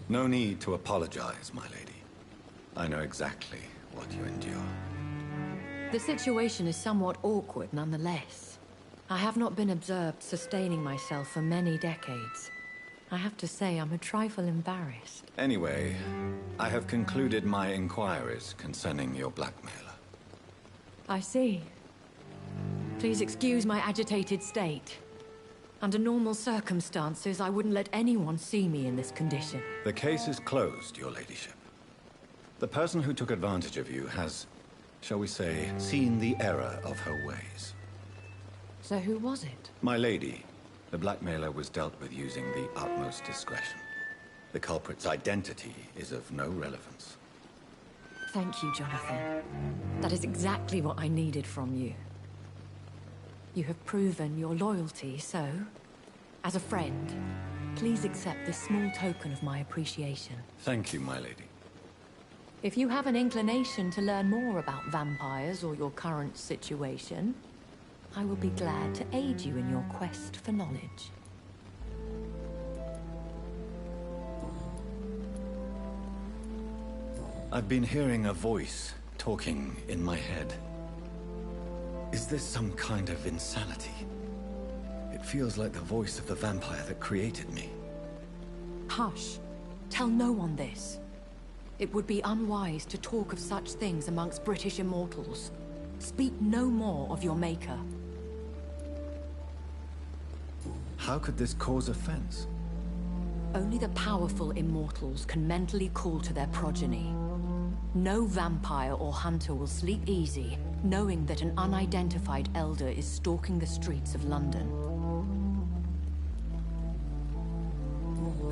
No need to apologize, my lady. I know exactly what you endure. The situation is somewhat awkward nonetheless. I have not been observed sustaining myself for many decades. I have to say I'm a trifle embarrassed. Anyway, I have concluded my inquiries concerning your blackmailer. I see. Please excuse my agitated state. Under normal circumstances, I wouldn't let anyone see me in this condition. The case is closed, your ladyship. The person who took advantage of you has, shall we say, seen the error of her ways. So who was it? My lady, the blackmailer was dealt with using the utmost discretion. The culprit's identity is of no relevance. Thank you, Jonathan. That is exactly what I needed from you. You have proven your loyalty, so, as a friend, please accept this small token of my appreciation. Thank you, my lady. If you have an inclination to learn more about vampires or your current situation, I will be glad to aid you in your quest for knowledge. I've been hearing a voice talking in my head. Is this some kind of insanity? It feels like the voice of the vampire that created me. Hush. Tell no one this. It would be unwise to talk of such things amongst British immortals. Speak no more of your maker. How could this cause offense? Only the powerful immortals can mentally call to their progeny. No vampire or hunter will sleep easy, knowing that an unidentified elder is stalking the streets of London.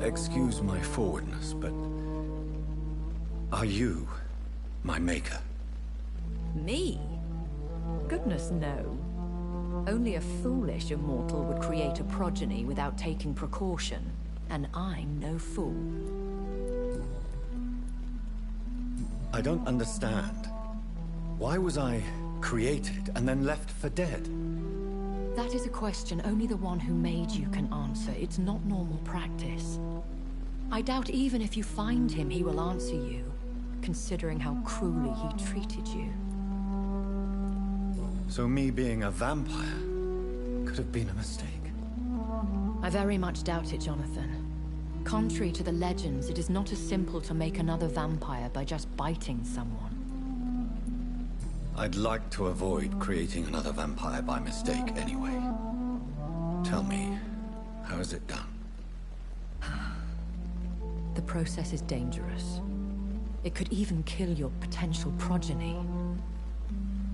Excuse my forwardness, but... are you my maker? Me? Goodness, no. Only a foolish immortal would create a progeny without taking precaution, and I'm no fool. I don't understand. Why was I created and then left for dead? That is a question only the one who made you can answer. It's not normal practice. I doubt even if you find him, he will answer you, considering how cruelly he treated you. So me being a vampire could have been a mistake? I very much doubt it, Jonathan. Contrary to the legends, it is not as simple to make another vampire by just biting someone. I'd like to avoid creating another vampire by mistake anyway. Tell me, how is it done? The process is dangerous. It could even kill your potential progeny.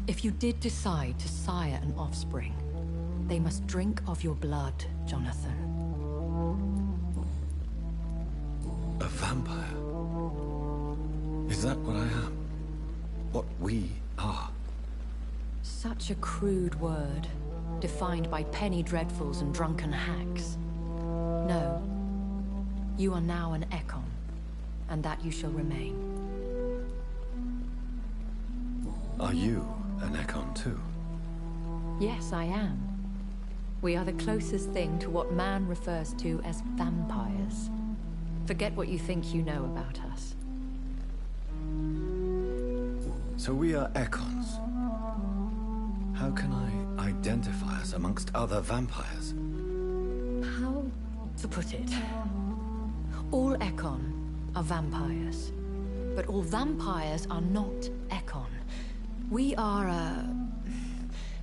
If you did decide to sire an offspring, they must drink of your blood, Jonathan. A vampire? Is that what I am? What we are? Such a crude word, defined by penny dreadfuls and drunken hacks. No. You are now an Ekon, and that you shall remain. Are you an Ekon too? Yes, I am. We are the closest thing to what man refers to as vampires. Forget what you think you know about us. So we are Econs. How can I identify us amongst other vampires? How to put it? All Econ are vampires. But all vampires are not Econ. We are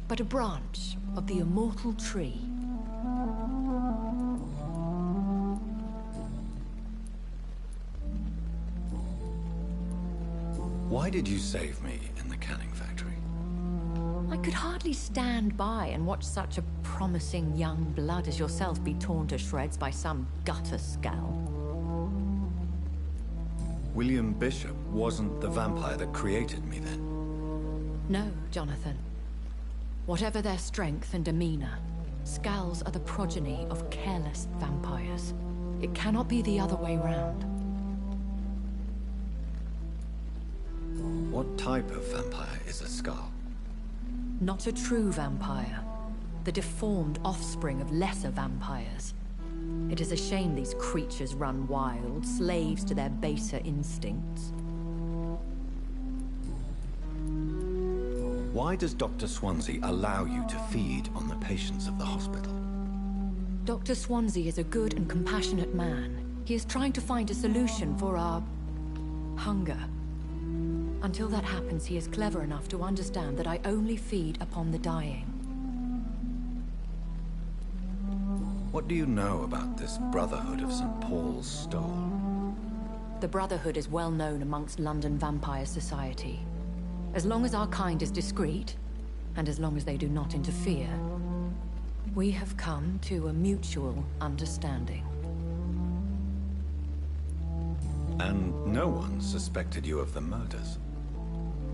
but a branch of the immortal tree. Why did you save me in the canning factory? I could hardly stand by and watch such a promising young blood as yourself be torn to shreds by some gutter scowl. William Bishop wasn't the vampire that created me then? No, Jonathan. Whatever their strength and demeanor, Scowls are the progeny of careless vampires. It cannot be the other way round. What type of vampire is a Scowl? Not a true vampire. The deformed offspring of lesser vampires. It is a shame these creatures run wild, slaves to their baser instincts. Why does Dr. Swansea allow you to feed on the patients of the hospital? Dr. Swansea is a good and compassionate man. He is trying to find a solution for our hunger. Until that happens, he is clever enough to understand that I only feed upon the dying. What do you know about this Brotherhood of St. Paul's Stole? The Brotherhood is well known amongst London Vampire Society. As long as our kind is discreet, and as long as they do not interfere, we have come to a mutual understanding. And no one suspected you of the murders?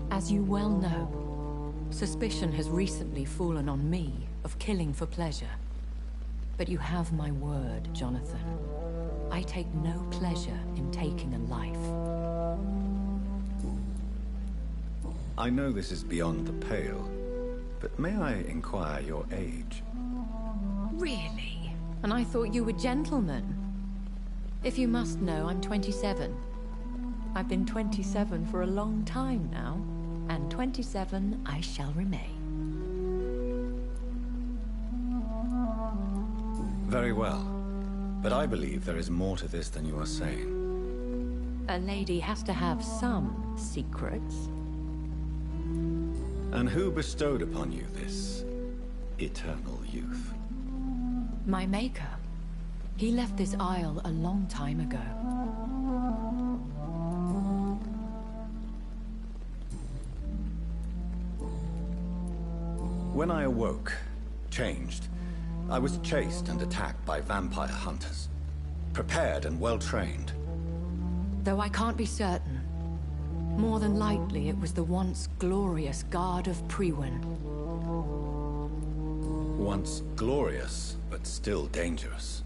As you well know, suspicion has recently fallen on me of killing for pleasure. But you have my word, Jonathan. I take no pleasure in taking a life. I know this is beyond the pale, but may I inquire your age? Really? And I thought you were gentlemen. If you must know, I'm 27. I've been 27 for a long time now, and 27 I shall remain. Very well, but I believe there is more to this than you are saying. A lady has to have some secrets. And who bestowed upon you this eternal youth? My maker. He left this isle a long time ago. When I awoke, changed, I was chased and attacked by vampire hunters. Prepared and well-trained. Though I can't be certain. More than likely, it was the once glorious Guard of Priwen. Once glorious, but still dangerous.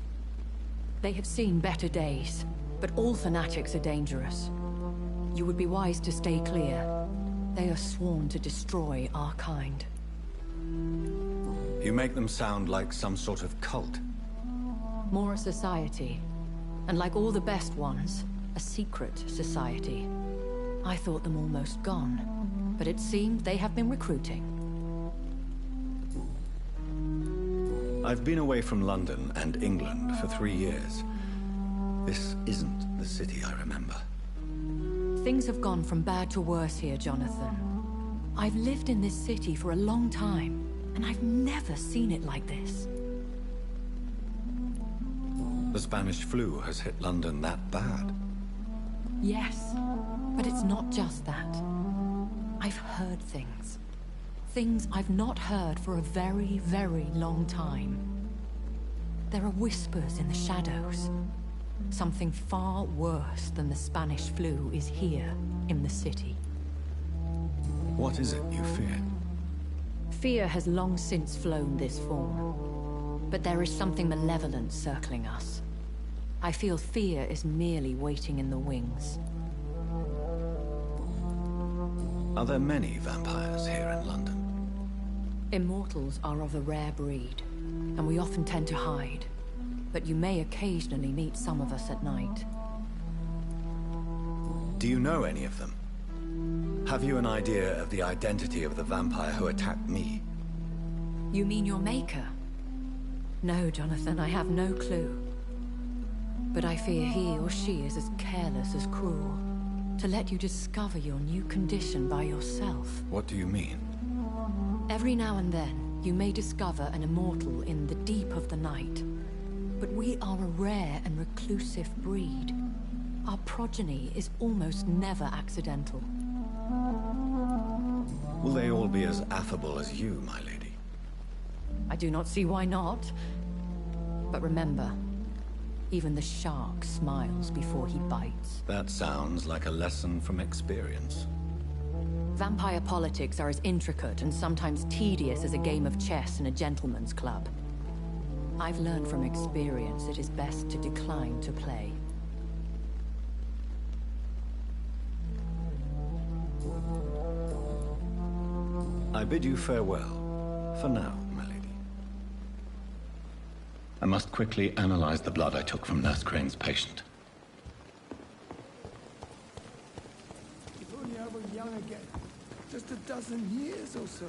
They have seen better days, but all fanatics are dangerous. You would be wise to stay clear. They are sworn to destroy our kind. You make them sound like some sort of cult. More a society. And like all the best ones, a secret society. I thought them almost gone, but it seemed they have been recruiting. I've been away from London and England for 3 years. This isn't the city I remember. Things have gone from bad to worse here, Jonathan. I've lived in this city for a long time, and I've never seen it like this. The Spanish flu has hit London that bad? Yes, but it's not just that. I've heard things. Things I've not heard for a very, very long time. There are whispers in the shadows. Something far worse than the Spanish flu is here in the city. What is it you fear? Fear has long since flown this form. But there is something malevolent circling us. I feel fear is merely waiting in the wings. Are there many vampires here in London? Immortals are of a rare breed. and we often tend to hide. But you may occasionally meet some of us at night. Do you know any of them? Have you an idea of the identity of the vampire who attacked me? You mean your maker? No, Jonathan, I have no clue. But I fear he or she is as careless as cruel. To let you discover your new condition by yourself. What do you mean? Every now and then, you may discover an immortal in the deep of the night. But we are a rare and reclusive breed. Our progeny is almost never accidental. Will they all be as affable as you, my lady? I do not see why not. But remember, even the shark smiles before he bites. That sounds like a lesson from experience. Vampire politics are as intricate and sometimes tedious as a game of chess in a gentleman's club. I've learned from experience it is best to decline to play. I bid you farewell, for now, my lady. I must quickly analyze the blood I took from Nurse Crane's patient. If only I were young again. Just a dozen years or so.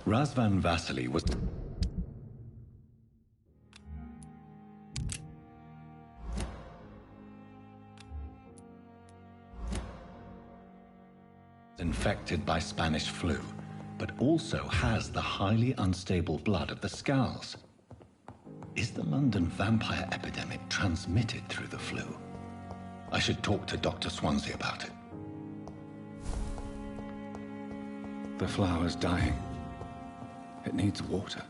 Razvan Vasily was... infected by Spanish flu, but also has the highly unstable blood of the Scowls. Is the London vampire epidemic transmitted through the flu? I should talk to Dr. Swansea about it. The flower's dying. It needs water.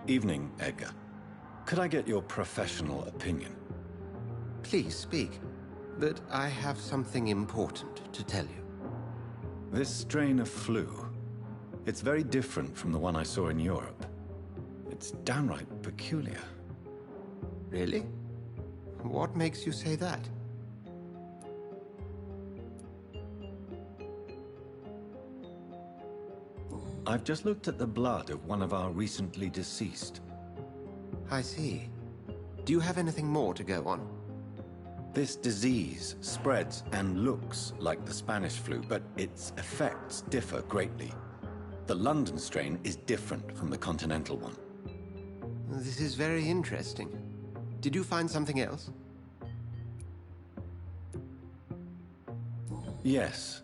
Evening, Edgar. Could I get your professional opinion? Please speak, but I have something important to tell you. This strain of flu, it's very different from the one I saw in Europe. It's downright peculiar. Really? What makes you say that? I've just looked at the blood of one of our recently deceased. I see. Do you have anything more to go on? This disease spreads and looks like the Spanish flu, but its effects differ greatly. The London strain is different from the continental one. This is very interesting. Did you find something else? Yes.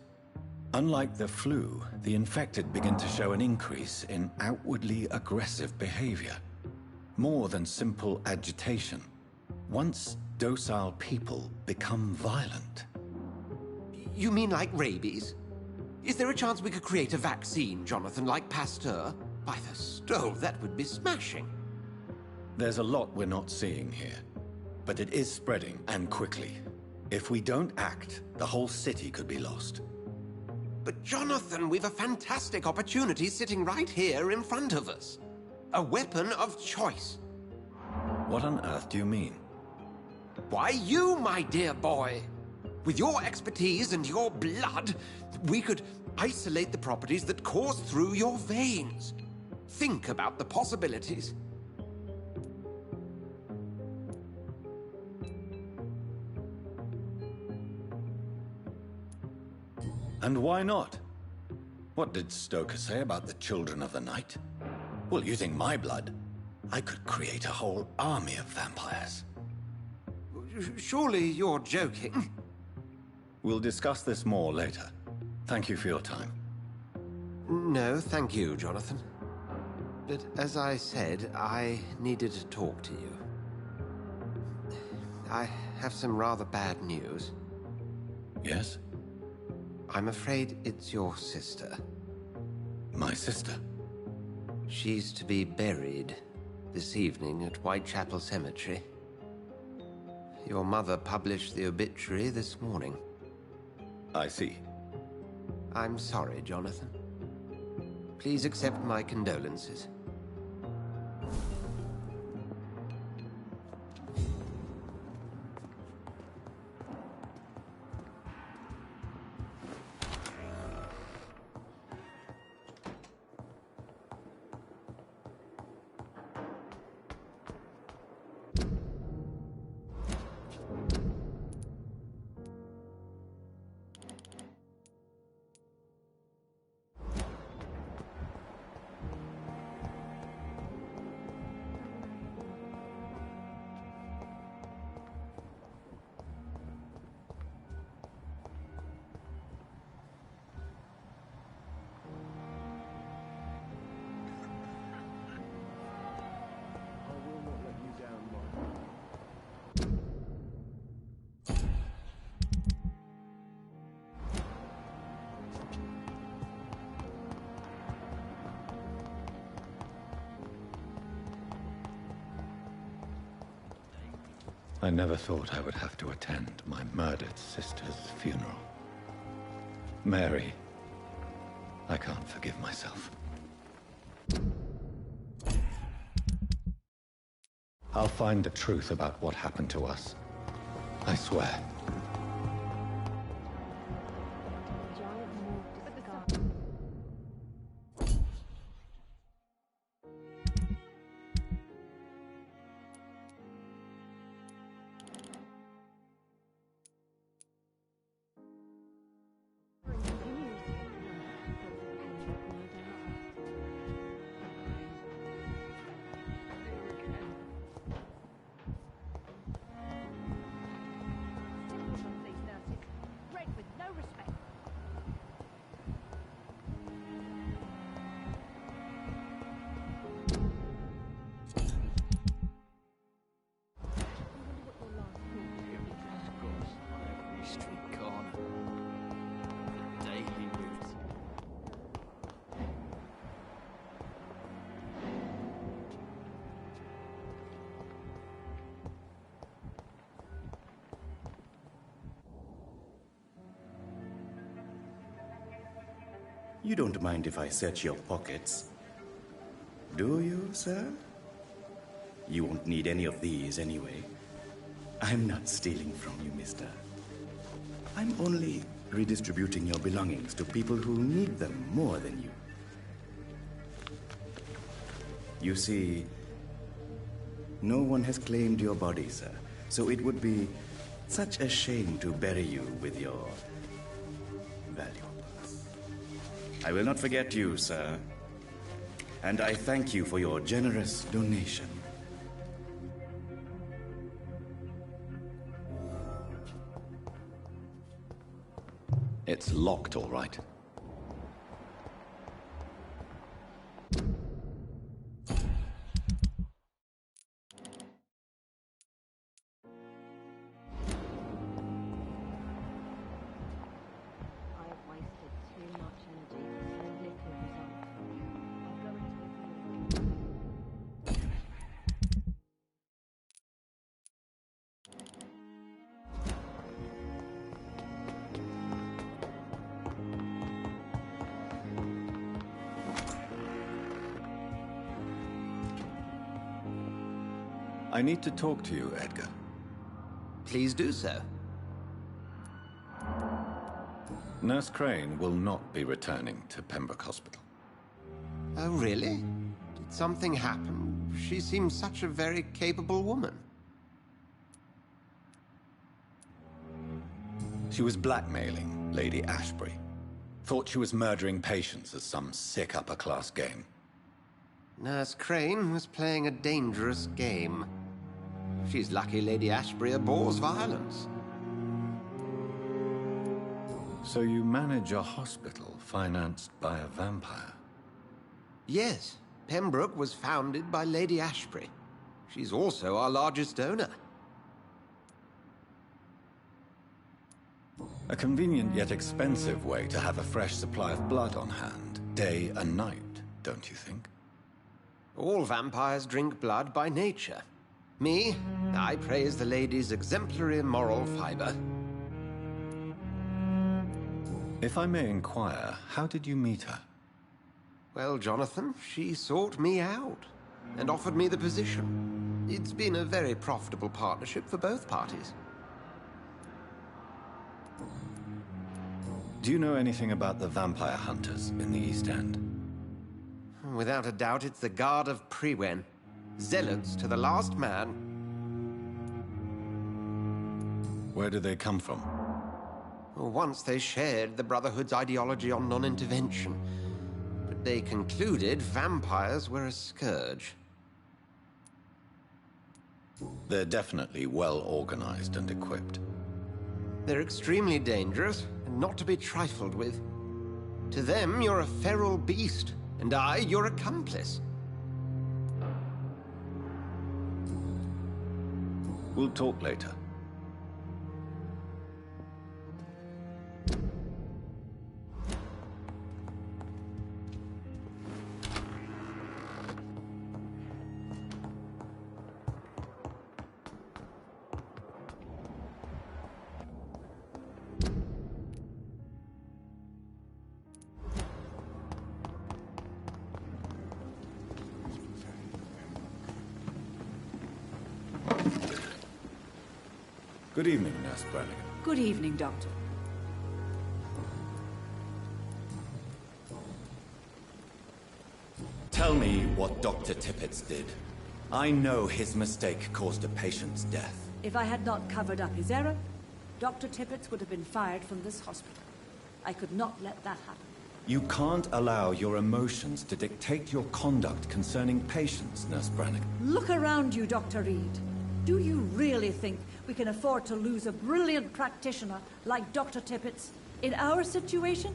Unlike the flu, the infected begin to show an increase in outwardly aggressive behavior. More than simple agitation. Once docile people become violent. You mean like rabies? Is there a chance we could create a vaccine, Jonathan, like Pasteur? By the stove, that would be smashing. There's a lot we're not seeing here. But it is spreading, and quickly. If we don't act, the whole city could be lost. But Jonathan, we've a fantastic opportunity sitting right here in front of us. A weapon of choice. What on earth do you mean? Why, you, my dear boy. With your expertise and your blood, we could isolate the properties that course through your veins. Think about the possibilities. And why not? What did Stoker say about the Children of the Night? Well, using my blood, I could create a whole army of vampires. Surely you're joking. We'll discuss this more later. Thank you for your time. No, thank you, Jonathan. But as I said, I needed to talk to you. I have some rather bad news. Yes? I'm afraid it's your sister. My sister? She's to be buried this evening at Whitechapel Cemetery. Your mother published the obituary this morning. I see. I'm sorry, Jonathan. Please accept my condolences. I never thought I would have to attend my murdered sister's funeral. Mary, I can't forgive myself. I'll find the truth about what happened to us. I swear. You don't mind if I search your pockets, do you, sir? You won't need any of these anyway. I'm not stealing from you, mister. I'm only redistributing your belongings to people who need them more than you. You see, no one has claimed your body, sir, so it would be such a shame to bury you with your valuables. I will not forget you, sir, and I thank you for your generous donation. It's locked, all right. I need to talk to you, Edgar. Please do so. Nurse Crane will not be returning to Pembroke Hospital. Oh, really? Did something happen? She seems such a very capable woman. She was blackmailing Lady Ashbury. Thought she was murdering patients as some sick upper-class game. Nurse Crane was playing a dangerous game. She's lucky Lady Ashbury abhors violence. So you manage a hospital financed by a vampire? Yes. Pembroke was founded by Lady Ashbury. She's also our largest donor. A convenient yet expensive way to have a fresh supply of blood on hand, day and night, don't you think? All vampires drink blood by nature. Me, I praise the lady's exemplary moral fiber. If I may inquire, how did you meet her? Well, Jonathan, she sought me out and offered me the position. It's been a very profitable partnership for both parties. Do you know anything about the vampire hunters in the East End? Without a doubt, it's the Guard of Priwen. Zealots to the last man. Where do they come from? Once they shared the Brotherhood's ideology on non-intervention, but they concluded vampires were a scourge. They're definitely well organized and equipped. They're extremely dangerous and not to be trifled with. To them, you're a feral beast, and I, your accomplice. We'll talk later. Good evening, Nurse Brannigan. Good evening, Doctor. Tell me what Dr. Tippett did. I know his mistake caused a patient's death. If I had not covered up his error, Dr. Tippett would have been fired from this hospital. I could not let that happen. You can't allow your emotions to dictate your conduct concerning patients, Nurse Brannigan. Look around you, Dr. Reed. Do you really think we can afford to lose a brilliant practitioner like Dr. Tippett's in our situation?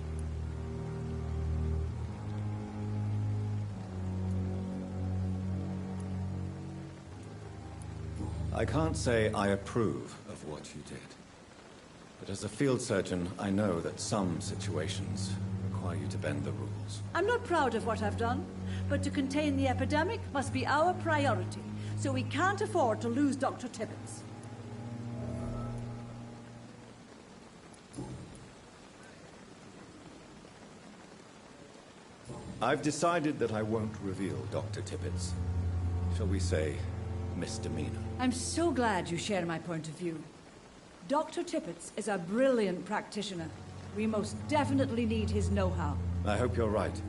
I can't say I approve of what you did. But as a field surgeon, I know that some situations require you to bend the rules. I'm not proud of what I've done, but to contain the epidemic must be our priority, so we can't afford to lose Dr. Tippett. I've decided that I won't reveal Dr. Tippett's, shall we say, misdemeanor. I'm so glad you share my point of view. Dr. Tippett is a brilliant practitioner. We most definitely need his know-how. I hope you're right.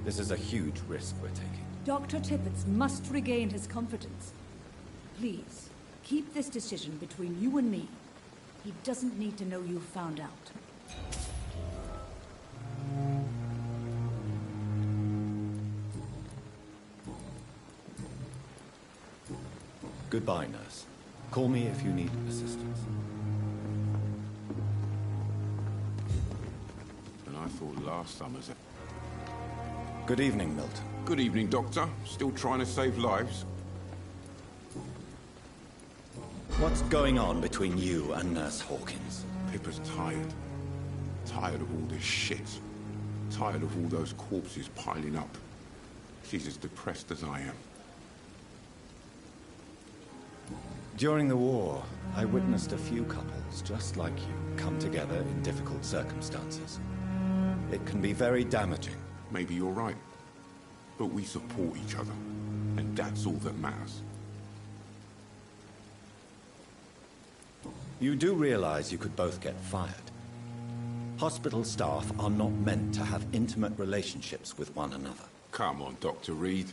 This is a huge risk we're taking. Dr. Tippett must regain his confidence. Please, keep this decision between you and me. He doesn't need to know you found out. Goodbye, nurse. Call me if you need assistance. And I thought last summer's... Good evening, Milton. Good evening, Doctor. Still trying to save lives? What's going on between you and Nurse Hawkins? Pippa's tired. Tired of all this shit. Tired of all those corpses piling up. She's as depressed as I am. During the war, I witnessed a few couples just like you come together in difficult circumstances. It can be very damaging. Maybe you're right. But we support each other. And that's all that matters. You do realize you could both get fired. Hospital staff are not meant to have intimate relationships with one another. Come on, Dr. Reed.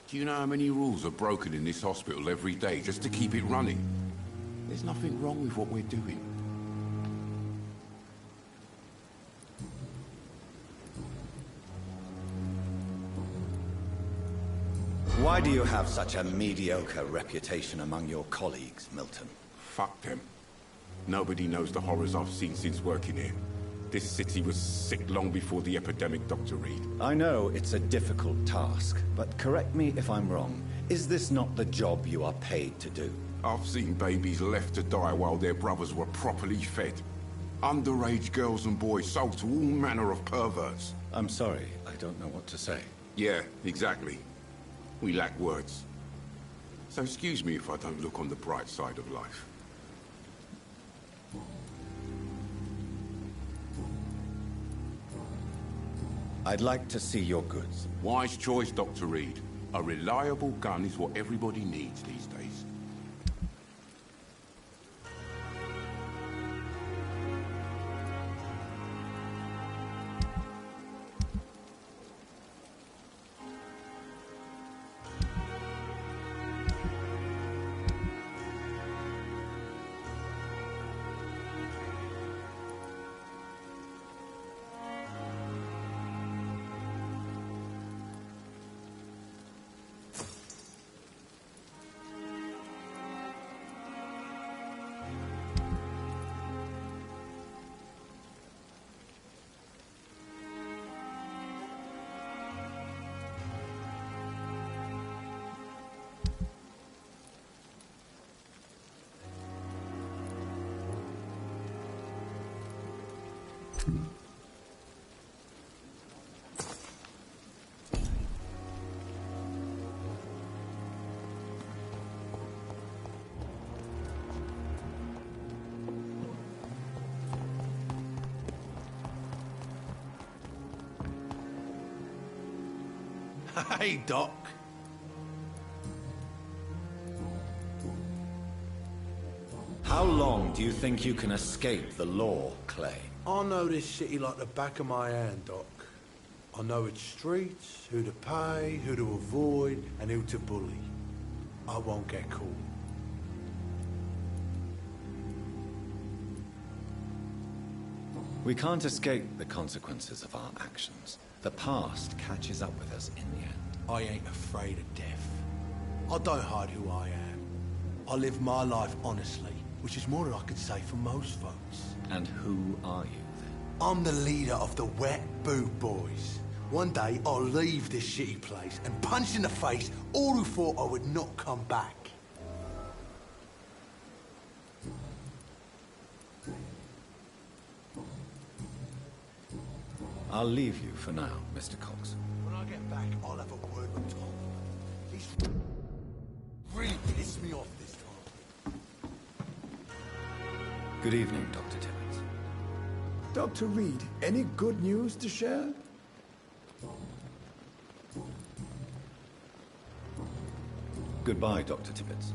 Do you know how many rules are broken in this hospital every day just to keep it running? There's nothing wrong with what we're doing. Why do you have such a mediocre reputation among your colleagues, Milton? Fuck them. Nobody knows the horrors I've seen since working here. This city was sick long before the epidemic, Dr. Reed. I know it's a difficult task, but correct me if I'm wrong. Is this not the job you are paid to do? I've seen babies left to die while their brothers were properly fed. Underage girls and boys sold to all manner of perverts. I'm sorry, I don't know what to say. Yeah, exactly. We lack words. So excuse me if I don't look on the bright side of life. I'd like to see your goods. Wise choice, Dr. Reed. A reliable gun is what everybody needs these days. Hey, Doc. How long do you think you can escape the law, Clay? I know this city like the back of my hand, Doc. I know its streets, who to pay, who to avoid, and who to bully. I won't get caught. We can't escape the consequences of our actions. The past catches up with us in the end. I ain't afraid of death. I don't hide who I am. I live my life honestly, which is more than I could say for most folks. And who are you, then? I'm the leader of the Wet Boot Boys. One day, I'll leave this shitty place and punch in the face all who thought I would not come back. I'll leave you for now, Mr. Cox. When I get back, I'll have a word with Tom. He's really pissed me off this time. Good evening, Dr. Timmons. Dr. Reed, any good news to share? Goodbye, Dr. Tippett.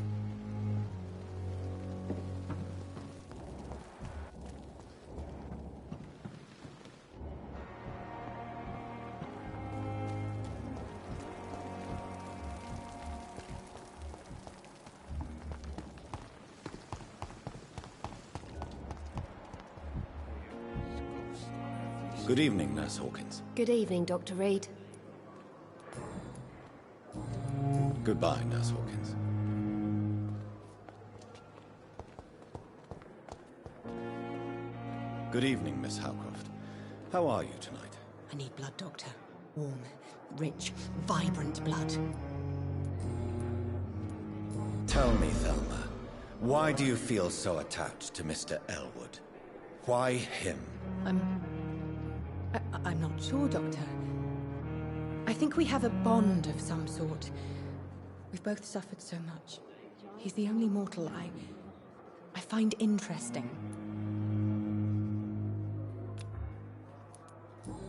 Good evening, Nurse Hawkins. Good evening, Dr. Reed. Goodbye, Nurse Hawkins. Good evening, Miss Howcroft. How are you tonight? I need blood, Doctor. Warm, rich, vibrant blood. Tell me, Thelma, why do you feel so attached to Mr. Elwood? Why him? I'm not sure, Doctor. I think we have a bond of some sort. We've both suffered so much. He's the only mortal I find interesting.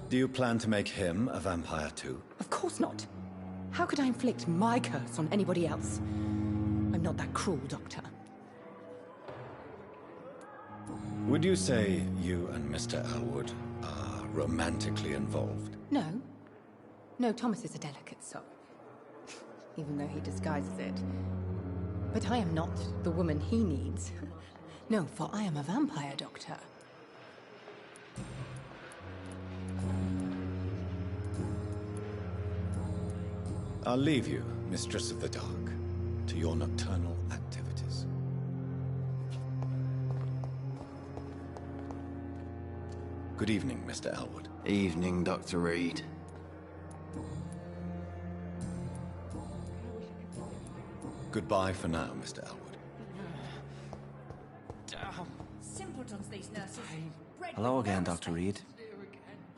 Do you plan to make him a vampire too? Of course not. How could I inflict my curse on anybody else? I'm not that cruel, Doctor. Would you say you and Mr. Elwood are romantically involved? No. No, Thomas is a delicate soul. Even though he disguises it. But I am not the woman he needs. No, for I am a vampire, Doctor. I'll leave you, Mistress of the Dark, to your nocturnal activities. Good evening, Mr. Elwood. Evening, Dr. Reed. Goodbye for now, Mr. Elwood. Simpletons, these nurses. Hello again, Dr. Reed.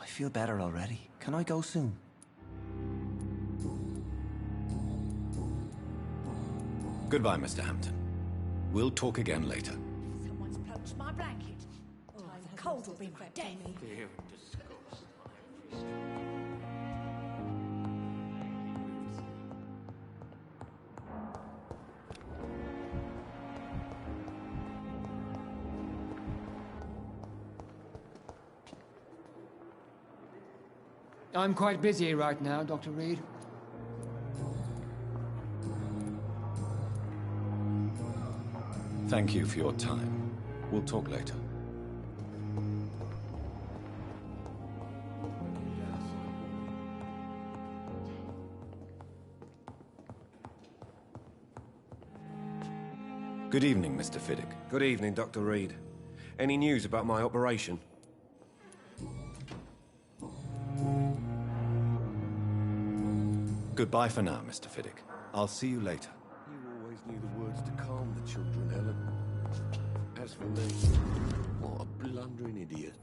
I feel better already. Can I go soon? Goodbye, Mr. Hampton. We'll talk again later. Someone's poached my blanket. Oh, the cold will be my death. I'm quite busy right now, Dr. Reed. Thank you for your time. We'll talk later. Good evening, Mr. Fiddick. Good evening, Dr. Reed. Any news about my operation? Goodbye for now, Mr. Fiddick. I'll see you later. You always knew the words to calm the children, Helen. As for me, what a blundering idiot.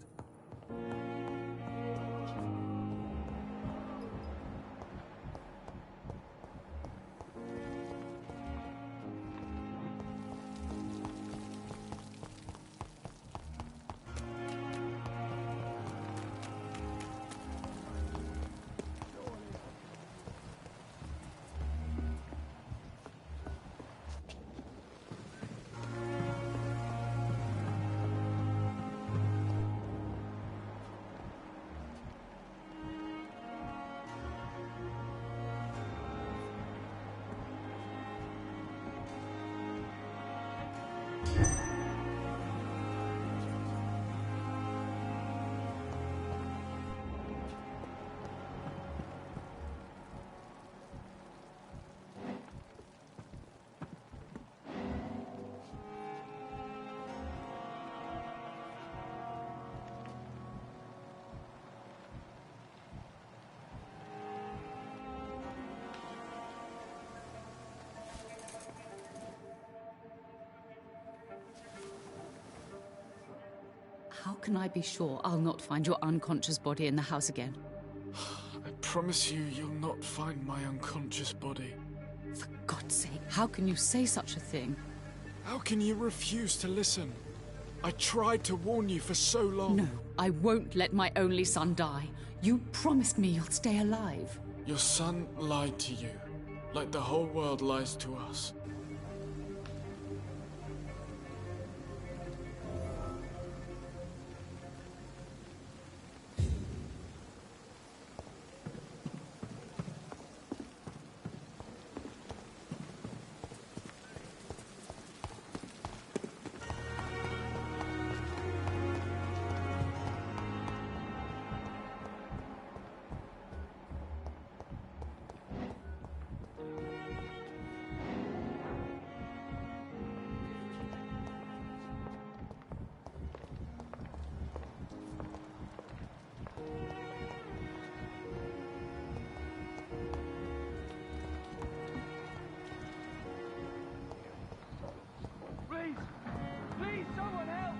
How can I be sure I'll not find your unconscious body in the house again? I promise you, you'll not find my unconscious body. For God's sake, how can you say such a thing? How can you refuse to listen? I tried to warn you for so long. No, I won't let my only son die. You promised me you'll stay alive. Your son lied to you. like the whole world lies to us. Please, someone help!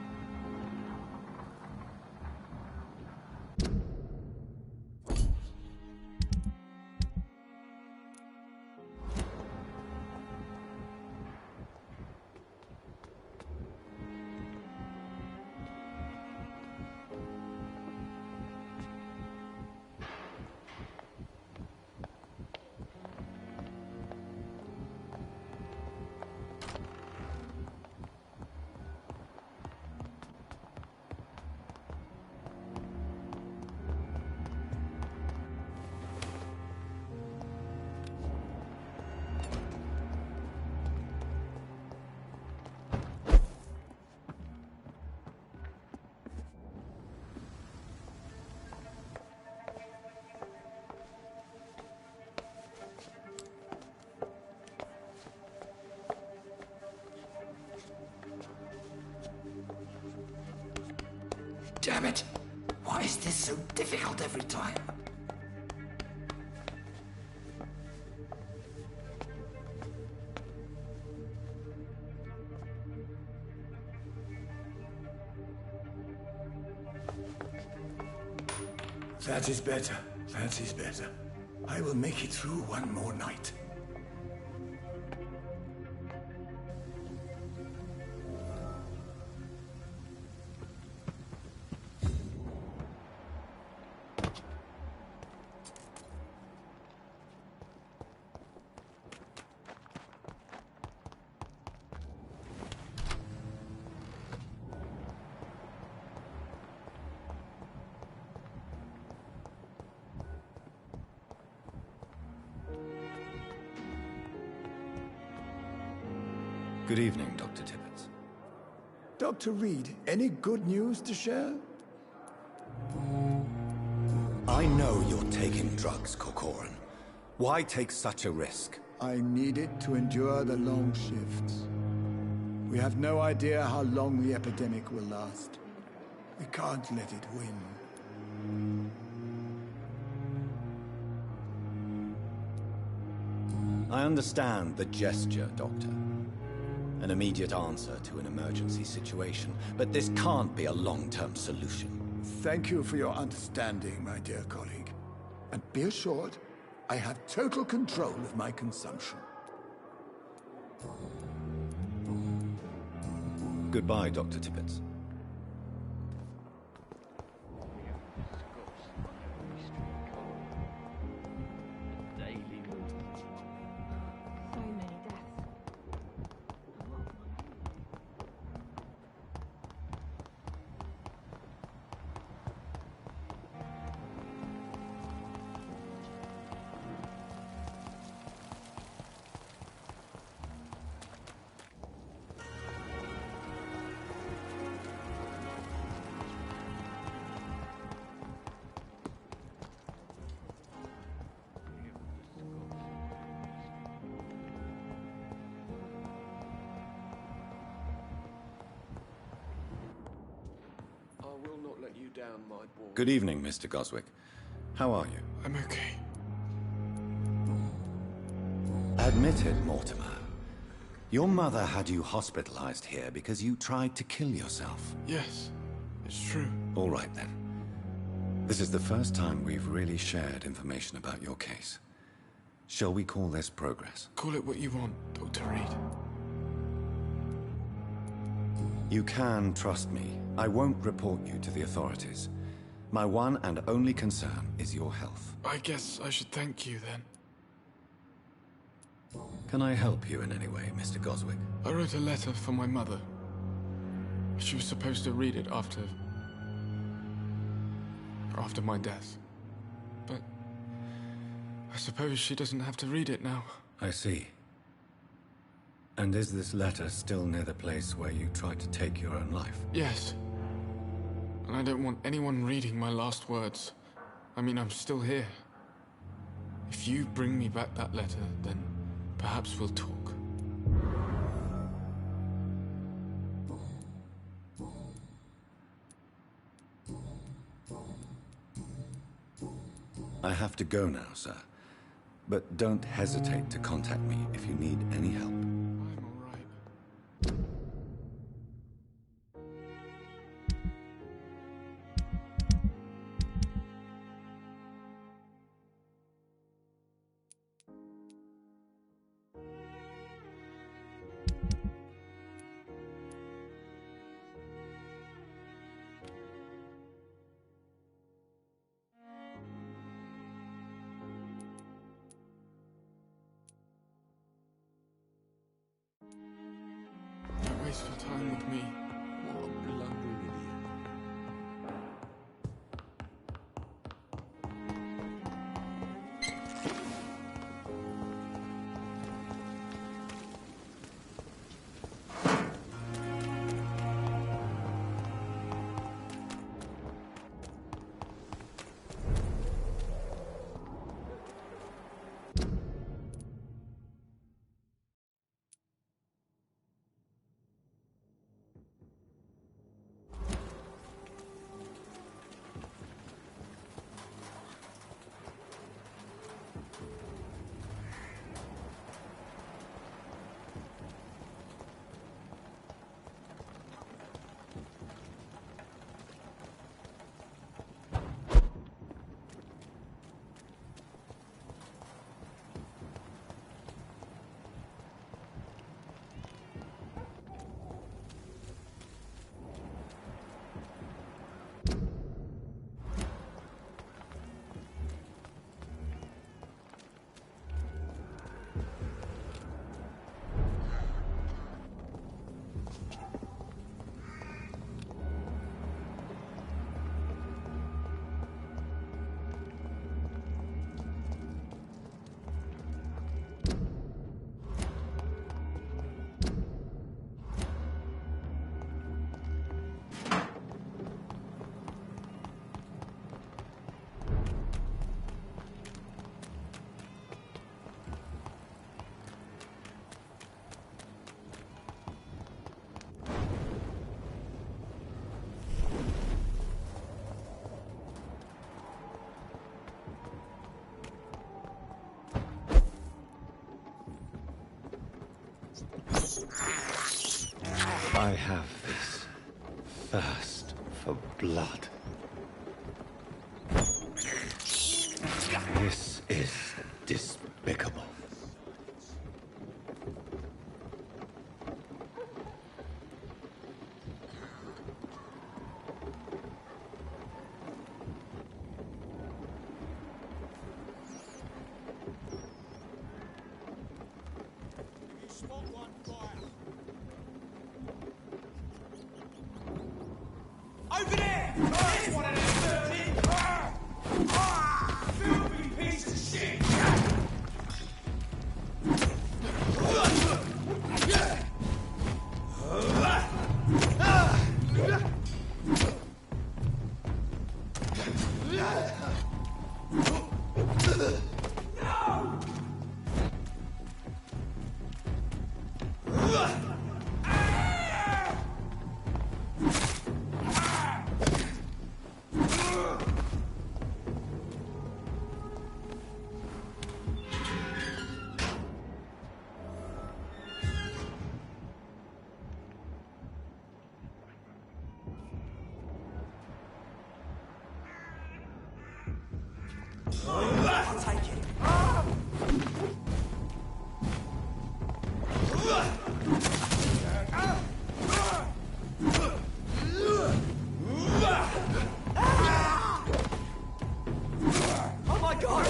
Damn it! Why is this so difficult every time? That is better. That is better. I will make it through one more night. Good evening, Dr. Tippett. Dr. Reed, any good news to share? I know you're taking drugs, Corcoran. Why take such a risk? I need it to endure the long shifts. We have no idea how long the epidemic will last. We can't let it win. I understand the gesture, Doctor. An immediate answer to an emergency situation, but this can't be a long-term solution. Thank you for your understanding, my dear colleague. And be assured, I have total control of my consumption. Goodbye, Dr. Tippett. Down, my boy. Good evening, Mr. Goswick. How are you? I'm okay. Admit it, Mortimer. Your mother had you hospitalized here because you tried to kill yourself. Yes, it's true. All right, then. This is the first time we've really shared information about your case. Shall we call this progress? Call it what you want, Dr. Reed. You can trust me. I won't report you to the authorities. My one and only concern is your health. I guess I should thank you, then. Can I help you in any way, Mr. Goswick? I wrote a letter for my mother. She was supposed to read it after my death. But I suppose she doesn't have to read it now. I see. And is this letter still near the place where you tried to take your own life? Yes. And I don't want anyone reading my last words. I mean, I'm still here. If you bring me back that letter, then perhaps we'll talk. I have to go now, sir. But don't hesitate to contact me if you need any help. I'm all right. Don't waste your time with me. What a blundering idiot. I have this thirst for blood. This is despicable. Over there! There's one of them dirty! Filthy piece of shit! I'll take it. Oh my God!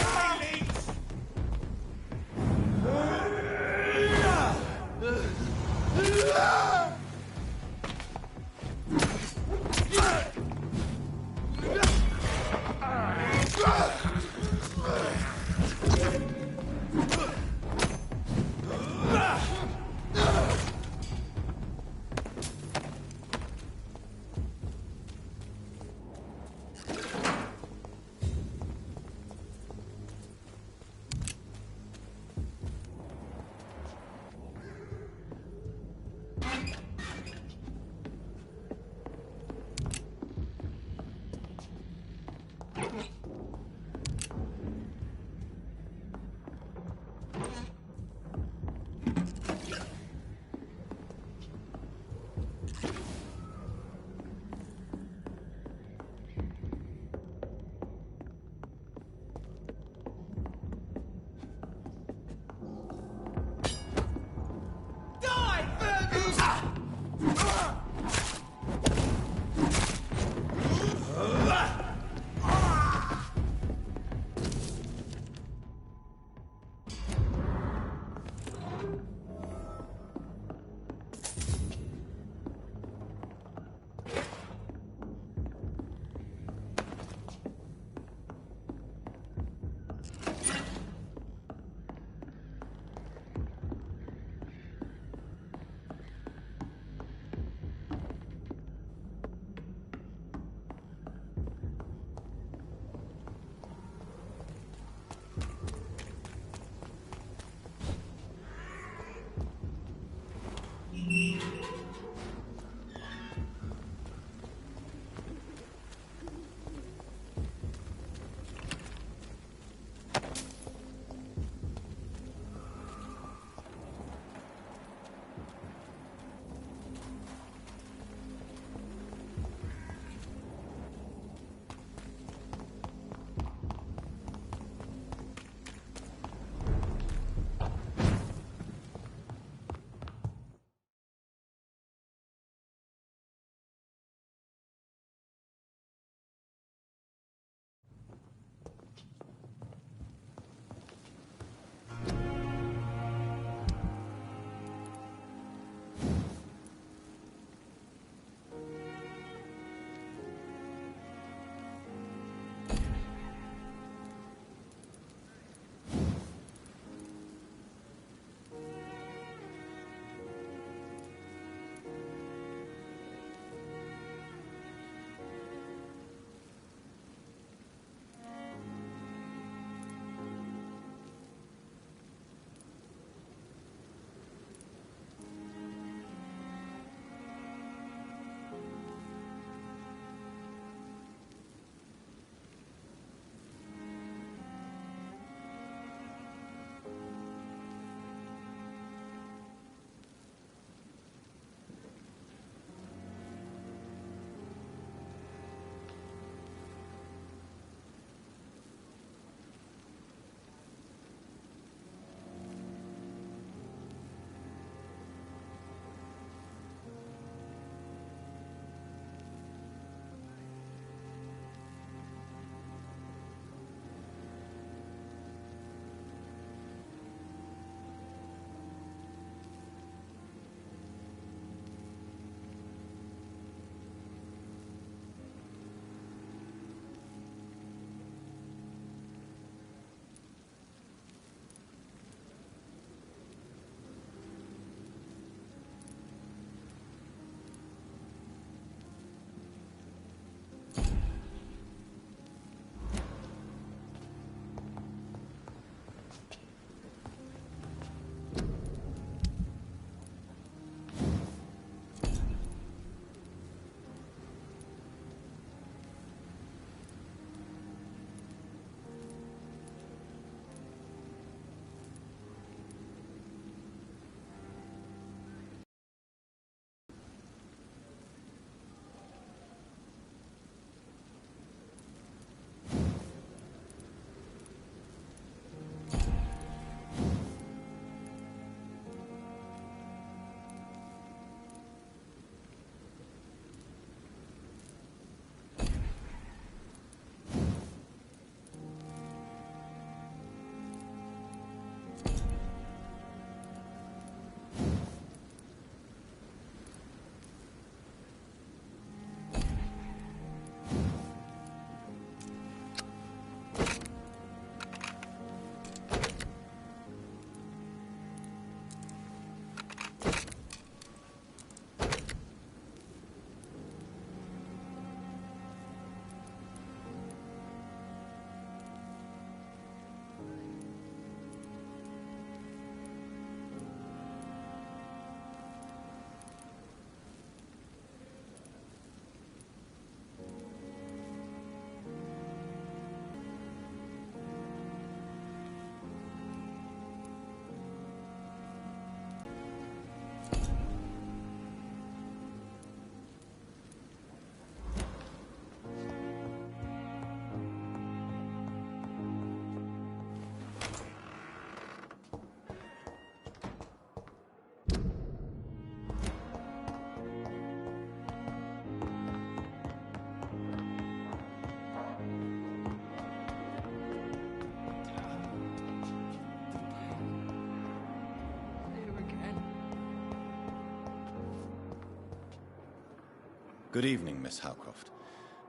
Good evening, Miss Howcroft.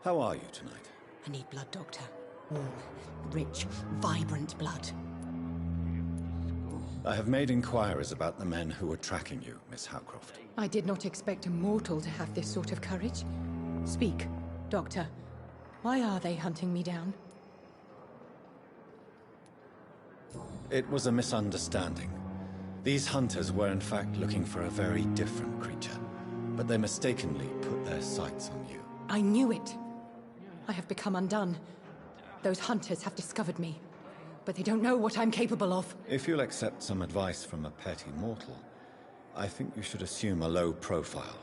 How are you tonight? I need blood, Doctor. Warm, rich, vibrant blood. I have made inquiries about the men who were tracking you, Miss Howcroft. I did not expect a mortal to have this sort of courage. Speak, Doctor. Why are they hunting me down? It was a misunderstanding. These hunters were in fact looking for a very different creature, but they mistakenly put their sights on you. I knew it. I have become undone. Those hunters have discovered me, but they don't know what I'm capable of. If you'll accept some advice from a petty mortal, I think you should assume a low profile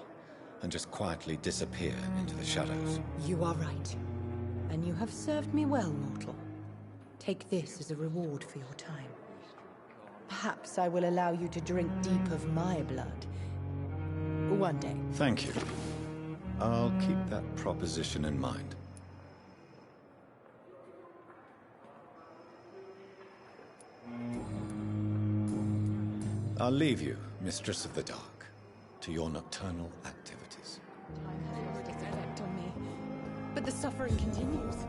and just quietly disappear into the shadows. You are right. And you have served me well, mortal. Take this as a reward for your time. Perhaps I will allow you to drink deep of my blood. One day. Thank you. I'll keep that proposition in mind. I'll leave you, Mistress of the Dark, to your nocturnal activities. Time has lost its effect on me, but the suffering continues.